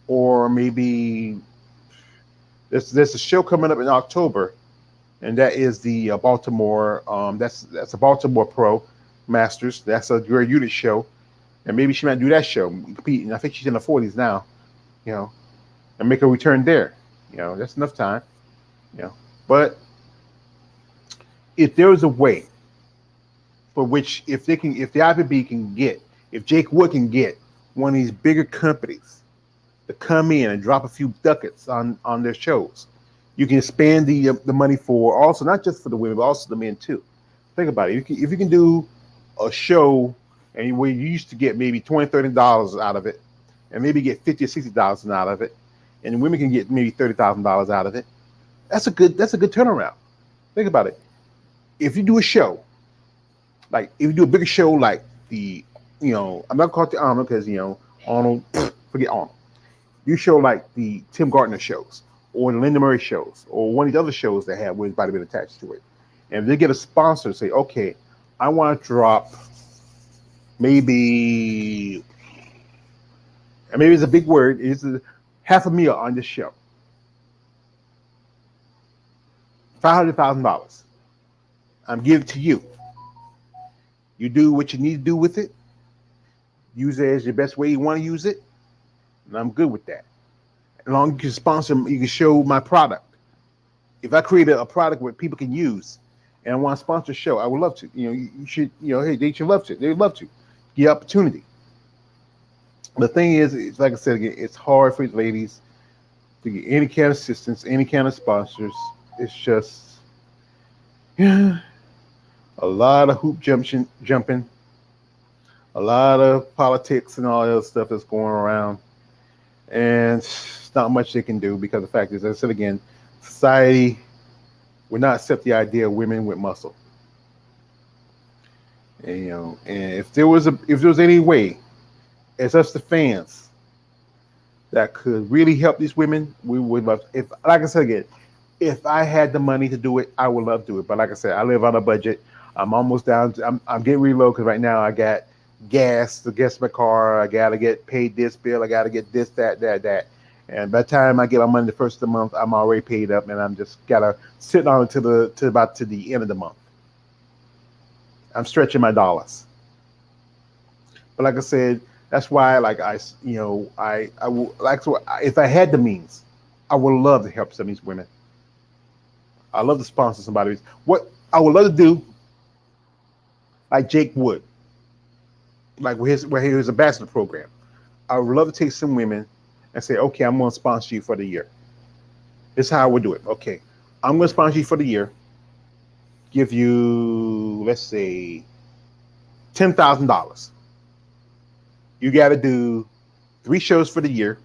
Speaker 1: or maybe there's a show coming up in October, and that is the Baltimore. That's a Baltimore Pro Masters. That's a very unit show, and maybe she might do that show, compete. And I think she's in the 40s now, and make a return there. That's enough time. But if there is a way for which, if the IPB can get, if Jake Wood can get one of these bigger companies to come in and drop a few ducats on their shows, you can expand the money for also not just for the women but also the men too. Think about it. If you can do a show and where you used to get maybe $20-$30 out of it, and maybe get $50 or $60 out of it, and women can get maybe $30,000 out of it, that's a good turnaround. Think about it. If you do a show, like if you do a bigger show like the, I'm not calling it the Arnold because Arnold, forget Arnold. You show like the Tim Gardner shows or the Linda Murray shows or one of the other shows that have women's bodybuilding attached to it, and if they get a sponsor to say, okay, I want to drop maybe it's a big word, it's $500,000 on this show, $500,000. I'm giving it to you. You do what you need to do with it. Use it as your best way you want to use it, and I'm good with that. As long as you can sponsor, you can show my product. If I create a product where people can use, and I want to sponsor a show, I would love to. You should. Hey, they should love to. They would love to. Get opportunity. The thing is, it's like I said again, it's hard for ladies to get any kind of assistance, any kind of sponsors. It's just, yeah, a lot of hoop jumping, a lot of politics and all that other stuff that's going around, and it's not much they can do because the fact is, as I said again, society will not accept the idea of women with muscle. And and if there was any way, as us the fans, that could really help these women, we would love. If, like I said again, if I had the money to do it, I would love to do it. But like I said, I live on a budget. I'm almost down. I'm getting really low because right now I got gas to gas my car. I gotta get paid this bill. I gotta get this, that. And by the time I get my money the first of the month, I'm already paid up, and I'm just gotta sit on it to about to the end of the month. I'm stretching my dollars. But like I said, that's why I will like, so if I had the means, I would love to help some of these women. I love to sponsor somebody. What I would love to do, like Jake Wood, like where he was ambassador program. I would love to take some women and say, okay, I'm going to sponsor you for the year. This is how I would do it. Okay, I'm going to sponsor you for the year. Give you, let's say, $10,000. You got to do 3 shows for the year.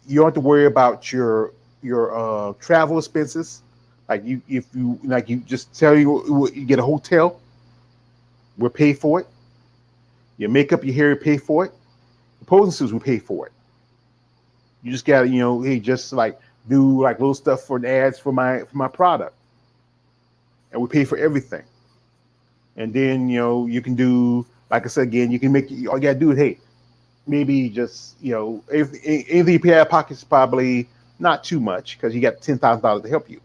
Speaker 1: You don't have to worry about your travel expenses. Like you just tell you get a hotel, we'll pay for it. Your makeup, your hair, pay for it. The posing suits, we pay for it. You just gotta, hey, just like do like little stuff for the ads for my product, and we pay for everything. And then you can do, like I said again, you can make all you gotta do is, hey, maybe just anything you pay out of pocket is probably not too much because you got $10,000 to help you,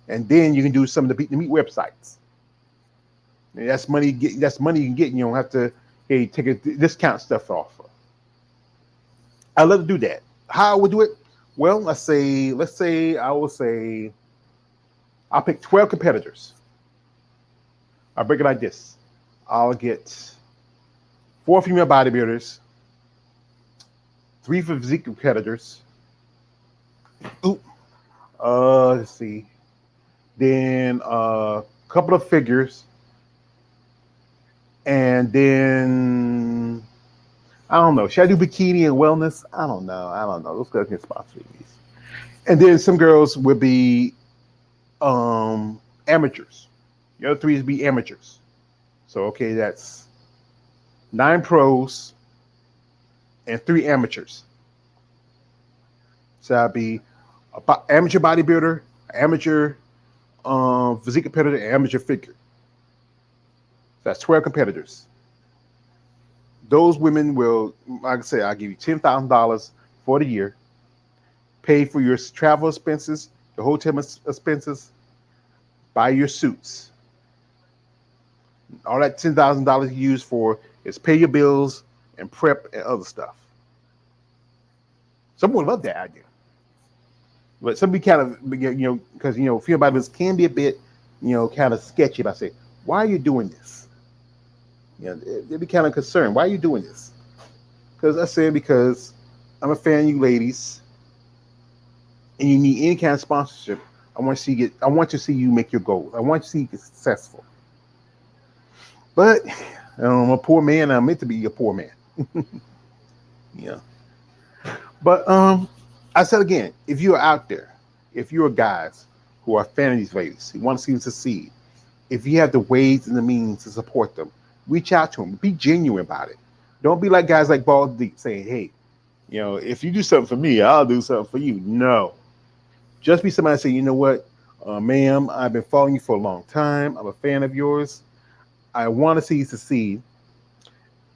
Speaker 1: and then you can do some of the beat the meat websites. And that's money you get. That's money you can get. And you don't have to, hey, take a discount stuff off. I love to do that. How I would do it? Well, let's say I will say I'll pick 12 competitors. I'll break it like this. I'll get 4 female bodybuilders, 3 physique competitors. Oop. Let's see. Then a couple of figures, and then I don't know. Should I do bikini and wellness? I don't know. Those guys can sponsor these. And then some girls would be amateurs. The other 3 would be amateurs. So okay, that's 9 pros and 3 amateurs. So I'd be an amateur bodybuilder, amateur physique competitor, and amateur figure. So that's 12 competitors. Those women will, like I say, I'll give you $10,000 for the year. Pay for your travel expenses, your hotel expenses, buy your suits. All that $10,000 you use for is pay your bills and prep and other stuff. Someone would love that idea. But some be kind of, because, female bodybuilders can be a bit, kind of sketchy if I say, why are you doing this? They'd be kind of concerned. Why are you doing this? Because I'm a fan of you ladies, and you need any kind of sponsorship. I want to see you make your goals. I want to see you get successful. But I'm a poor man. I'm meant to be a poor man. But I said again, if you're out there, if you're guys who are fan of these ladies, who want to see them succeed, if you have the ways and the means to support them, reach out to them. Be genuine about it. Don't be like guys like Bald Deep saying, hey, if you do something for me, I'll do something for you. No. Just be somebody say, you know what, ma'am, I've been following you for a long time. I'm a fan of yours. I want to see you succeed.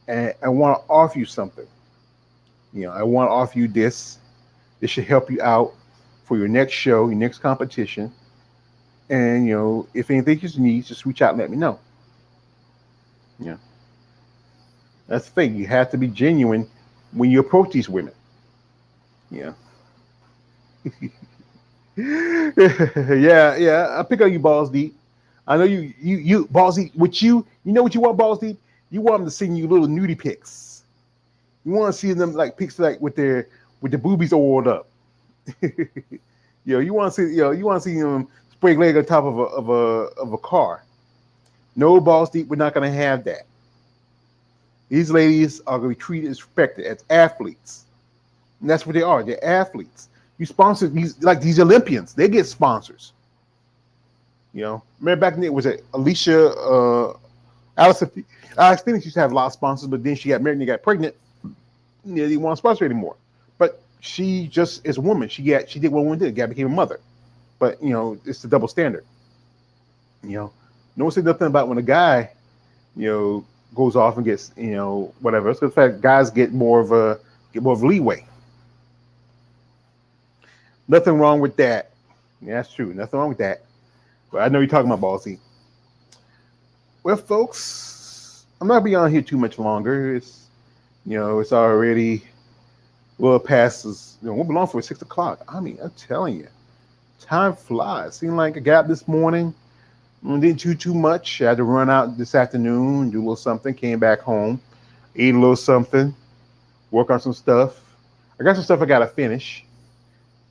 Speaker 1: And I want to offer you something. I want to offer you this. This should help you out for your next show, your next competition. And, if anything you need, just reach out and let me know. That's the thing. You have to be genuine when you approach these women. Yeah. yeah. I pick on you, Balls Deep. I know you Balls Deep. What you know what you want, Balls Deep? You want them to send you little nudie pics. You want to see them like pics like with the boobies oiled up. You want to see them spray leg on top of a car. No, Balls Deep, we're not going to have that. These ladies are going to be treated and respected as athletes. And that's what they are. They're athletes. You sponsor these Olympians. They get sponsors. Remember back then, was it Alicia, Alex Phoenix used to have a lot of sponsors, but then she got married and got pregnant. They didn't want to sponsor anymore. But she just is a woman. She did what a woman did. Became a mother. But, it's the double standard. No one said nothing about when a guy, goes off and gets, whatever. It's the fact guys get more of leeway. Nothing wrong with that. Yeah, that's true. Nothing wrong with that. But I know you're talking about Ballsy. Well, folks, I'm not be on here too much longer. It's, it's already past us. We'll be on for 6 o'clock. I mean, I'm telling you, time flies. Seemed like I got up this morning. Didn't do too much. I had to run out this afternoon, do a little something, came back home, ate a little something, work on some stuff. I got some stuff I got to finish.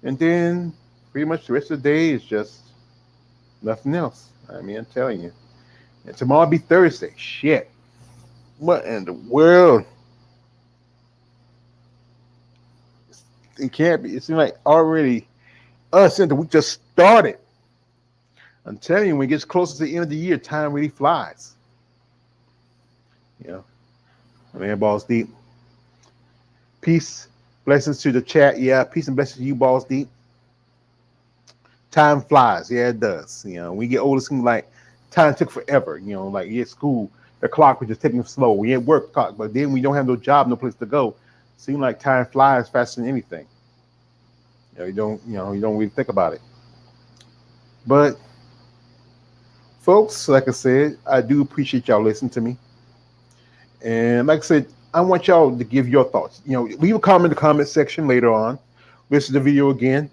Speaker 1: And then pretty much the rest of the day is just nothing else. I mean, I'm telling you. And tomorrow will be Thursday. Shit. What in the world? It can't be. It seems like already us and the week just started. I'm telling you, when it gets closer to the end of the year, time really flies. Man, balls deep. Peace, blessings to the chat. Yeah, peace and blessings to you, balls deep. Time flies. Yeah, it does. When we get older, it seems like time took forever. Like we at school, the clock was just ticking slow. We at work clock, but then we don't have no job, no place to go. Seems like time flies faster than anything. You don't really think about it. But folks, like I said, I do appreciate y'all listening to me. And like I said, I want y'all to give your thoughts. Leave a comment in the comment section later on. Listen to the video again.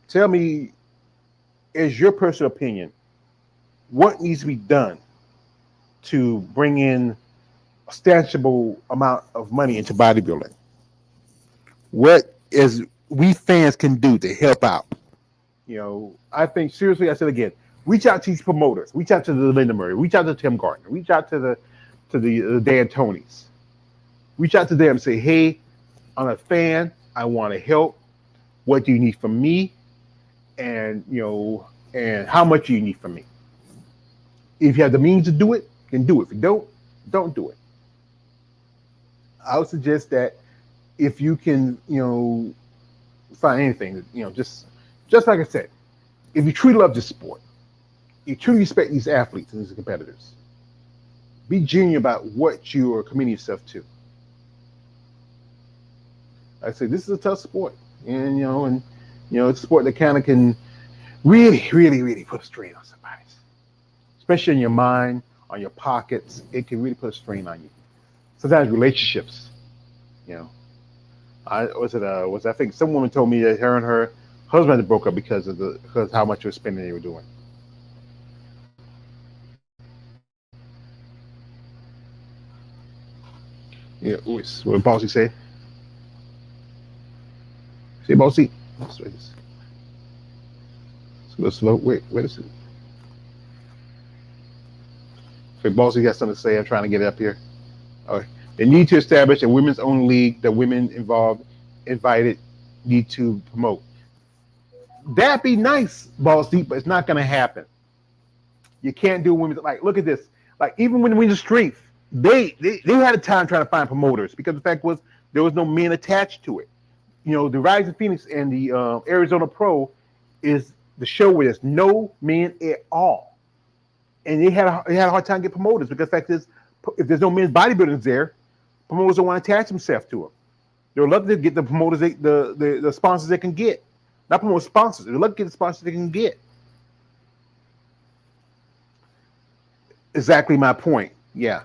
Speaker 1: Tell me, as your personal opinion, what needs to be done to bring in a substantial amount of money into bodybuilding? What is we fans can do to help out? I think seriously, I said again, reach out to these promoters, reach out to the Linda Murray, reach out to Tim Gardner, reach out to the Dan Tonys, reach out to them and say, hey, I'm a fan, I want to help. What do you need from me? And and how much do you need from me? If you have the means to do it, then do it. If you don't do it. I would suggest that if you can, find anything, just like I said, if you truly love this sport, you truly respect these athletes and these competitors, be genuine about what you are committing yourself to. Like I say, this is a tough sport, and it's a sport that kind of can really, really, really put a strain on somebody, especially in your mind, on your pockets. It can really put a strain on you. Sometimes relationships, I think some woman told me that her and her husband broke up because how much of spending they were doing. Yeah, what Bossy say? Say Bossy. Let's go slow. Wait a second. Say Bossy got something to say. I'm trying to get it up here. All right. They need to establish a women's own league that women invited need to promote. That'd be nice, Balls Deep, but it's not going to happen. You can't do women's, like, look at this. Like, even when Women's Strength, they had a time trying to find promoters because the fact was there was no men attached to it. The Rising Phoenix and the Arizona Pro is the show where there's no men at all. And they had a hard time getting promoters because the fact is, if there's no men's bodybuilders there, promoters don't want to attach themselves to them. They're lucky to get the promoters, the sponsors they can get. Not promote sponsors. They're lucky to get the sponsors they can get. Exactly my point. Yeah.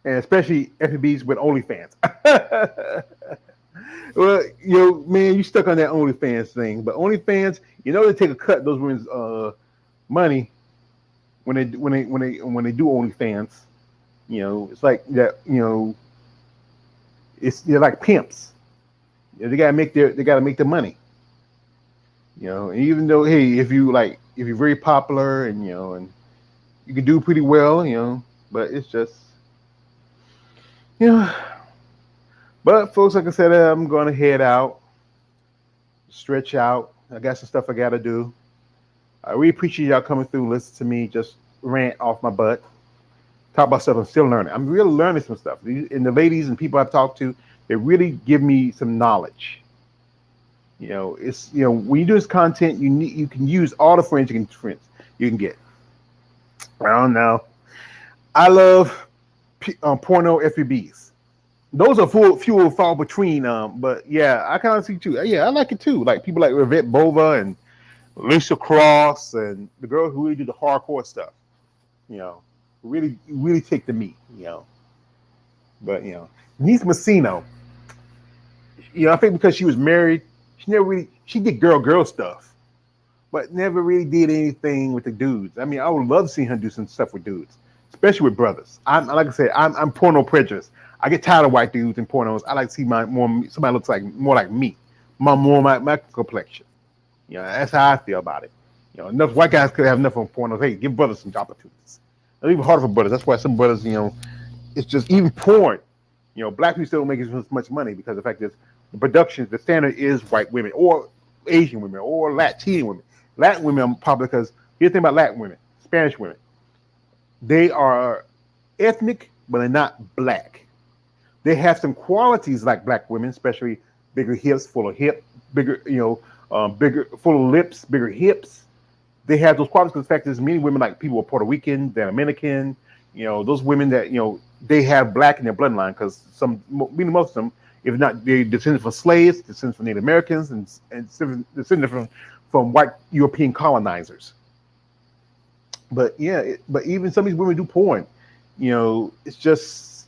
Speaker 1: And especially FBs with OnlyFans. Well, man, you stuck on that OnlyFans thing. But OnlyFans, they take a cut of those women's money when they do OnlyFans. It's like that. They're like pimps. They gotta make their money. And even though, hey, if you're very popular and and you can do pretty well, but it's just But folks, like I said, I'm gonna head out, stretch out. I got some stuff I gotta do. I really appreciate y'all coming through, listen to me just rant off my butt, talk about stuff I'm still learning. I'm really learning some stuff. And the ladies and people I've talked to, they really give me some knowledge. It's when you do this content, you can use all the friends you can get. I don't know. I love porno FUBs. Those are few and far between. But yeah, I kind of see too. Yeah, I like it too. Like people like Yvette Bova and Alicia Cross and the girl who really do the hardcore stuff. Really take the meat. But Denise Messino. I think because she was married, she did girl stuff, but never really did anything with the dudes. I mean, I would love to see her do some stuff with dudes, especially with brothers. Like I said, I'm porno prejudiced. I get tired of white dudes in pornos. I like to see somebody looks like more like me, my complexion. That's how I feel about it. Enough white guys could have enough on pornos. Hey, give brothers some opportunities. It's even harder for brothers. That's why some brothers, it's just even porn. Black people still don't make as much money because the fact is the production, the standard is white women or Asian women or Latin women. Latin women are popular because here's the thing about Latin women, Spanish women. They are ethnic but they're not black. They have some qualities like black women, especially bigger hips, full of hip, bigger, bigger, full of lips, bigger hips. They have those qualities because the fact is many women like people are Puerto Rican, they're Dominican, those women that, they have black in their bloodline because most of them, if not, they descended from slaves, descended from Native Americans, and descended from white European colonizers. But yeah, but even some of these women do porn. It's just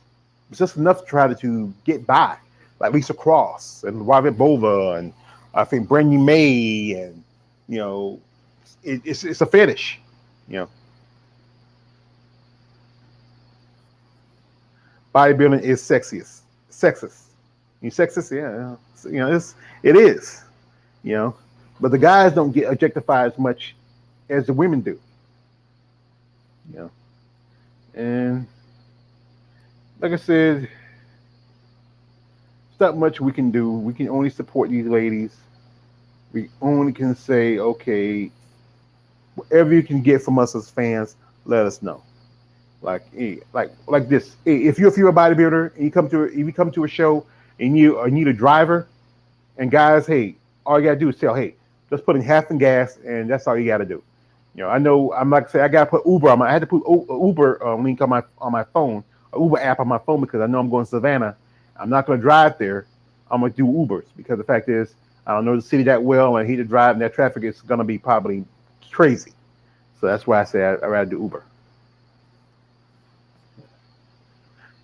Speaker 1: enough to try to get by, like Lisa Cross and Robert Bova and I think Brandy May, and it's a fetish. Bodybuilding is sexist. You sexist, yeah. It is. But the guys don't get objectified as much as the women do. And like I said, there's not much we can do. We can only support these ladies. We only can say, okay, whatever you can get from us as fans, let us know. Like this. Hey, if you're a female bodybuilder and you come to a show and you need a driver, and guys, hey, all you gotta do is tell, hey, just put in half in gas, and that's all you gotta do. I know I'm like say I gotta put Uber on I had to put Uber link on my phone, Uber app on my phone because I know I'm going to Savannah. I'm not gonna drive there. I'm gonna do Ubers because the fact is I don't know the city that well, and I hate to drive, and that traffic is gonna be probably crazy. So that's why I say I'd rather do Uber.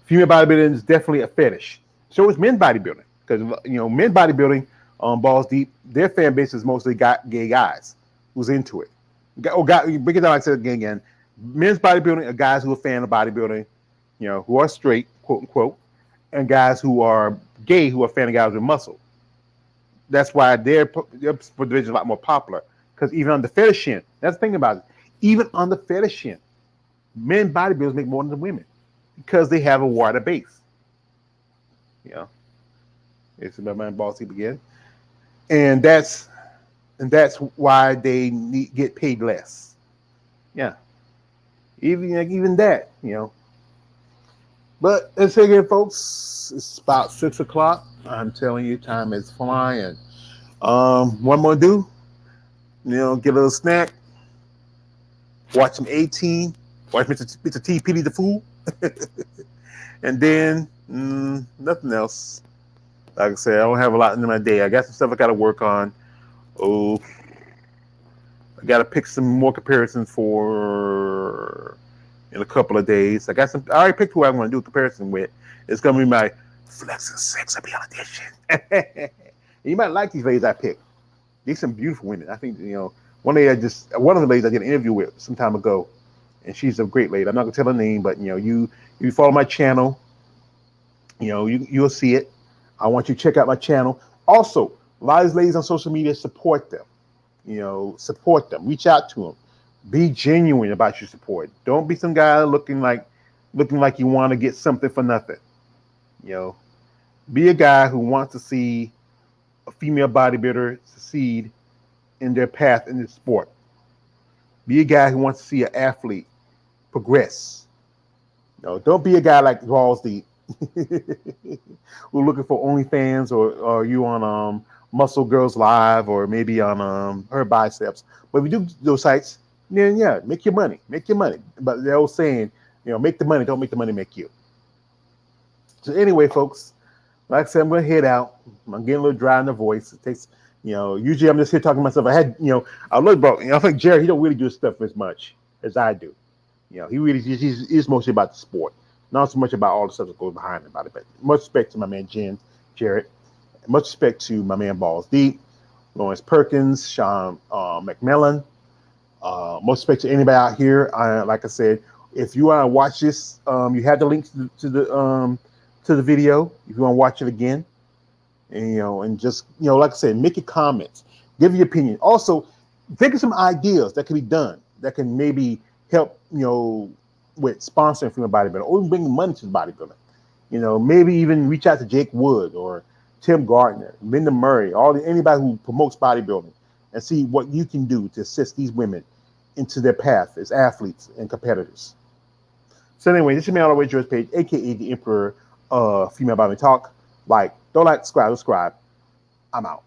Speaker 1: Female bodybuilding is definitely a fetish. So is men bodybuilding because men bodybuilding balls deep. Their fan base is mostly gay guys who's into it. Break it down. Like I said again. Men's bodybuilding are guys who are fan of bodybuilding, who are straight, quote unquote, and guys who are gay who are fan of guys with muscle. That's why their division is a lot more popular because even on the fetish end, that's the thing about it. Even on the fetish end, men bodybuilders make more than the women because they have a wider base. It's about my boss again, and that's why they get paid less. Yeah, even that, But let's say again, folks, it's about 6 o'clock. I'm telling you, time is flying. What I'm gonna do, get a little snack, watch some 18, watch Mr. T. Pity the Fool, and then nothing else. Like I said, I don't have a lot in my day. I got some stuff I got to work on. I got to pick some more comparisons for in a couple of days. I already picked who I'm going to do a comparison with. It's going to be my Flex and Sex Appeal edition. You might like these ladies I picked. These some beautiful women. I think one of the ladies I did an interview with some time ago, and she's a great lady. I'm not going to tell her name, but you follow my channel, you'll see it. I want you to check out my channel. Also, a lot of these ladies on social media, support them. Support them. Reach out to them. Be genuine about your support. Don't be some guy looking like you want to get something for nothing. Be a guy who wants to see a female bodybuilder succeed in their path in this sport. Be a guy who wants to see an athlete progress. Don't be a guy like Rawls Deep. We're looking for OnlyFans or you on Muscle Girls Live or maybe on her biceps. But if you do those sites, then yeah, make your money. But they're all saying, make the money, don't make the money make you. So anyway, folks, like I said, I'm gonna head out. I'm getting a little dry in the voice. It takes, usually I'm just here talking to myself. I look, bro. I think Jerry, he don't really do stuff as much as I do. He's mostly about the sport. Not so much about all the stuff that goes behind about it, but much respect to my man Jared. Much respect to my man Balls Deep, Lawrence Perkins, Sean McMillan. Much respect to anybody out here. Like I said, if you want to watch this, you have the links to the video. If you want to watch it again, and just like I said, make your comments, give your opinion. Also, think of some ideas that can be done that can maybe help with sponsoring female bodybuilding or even bringing money to the bodybuilding. Maybe even reach out to Jake Wood or Tim Gardner, Linda Murray, anybody who promotes bodybuilding, and see what you can do to assist these women into their path as athletes and competitors. So anyway, this is me on the way George Page, aka the Emperor of Female Body Talk. Like, don't like, subscribe. I'm out.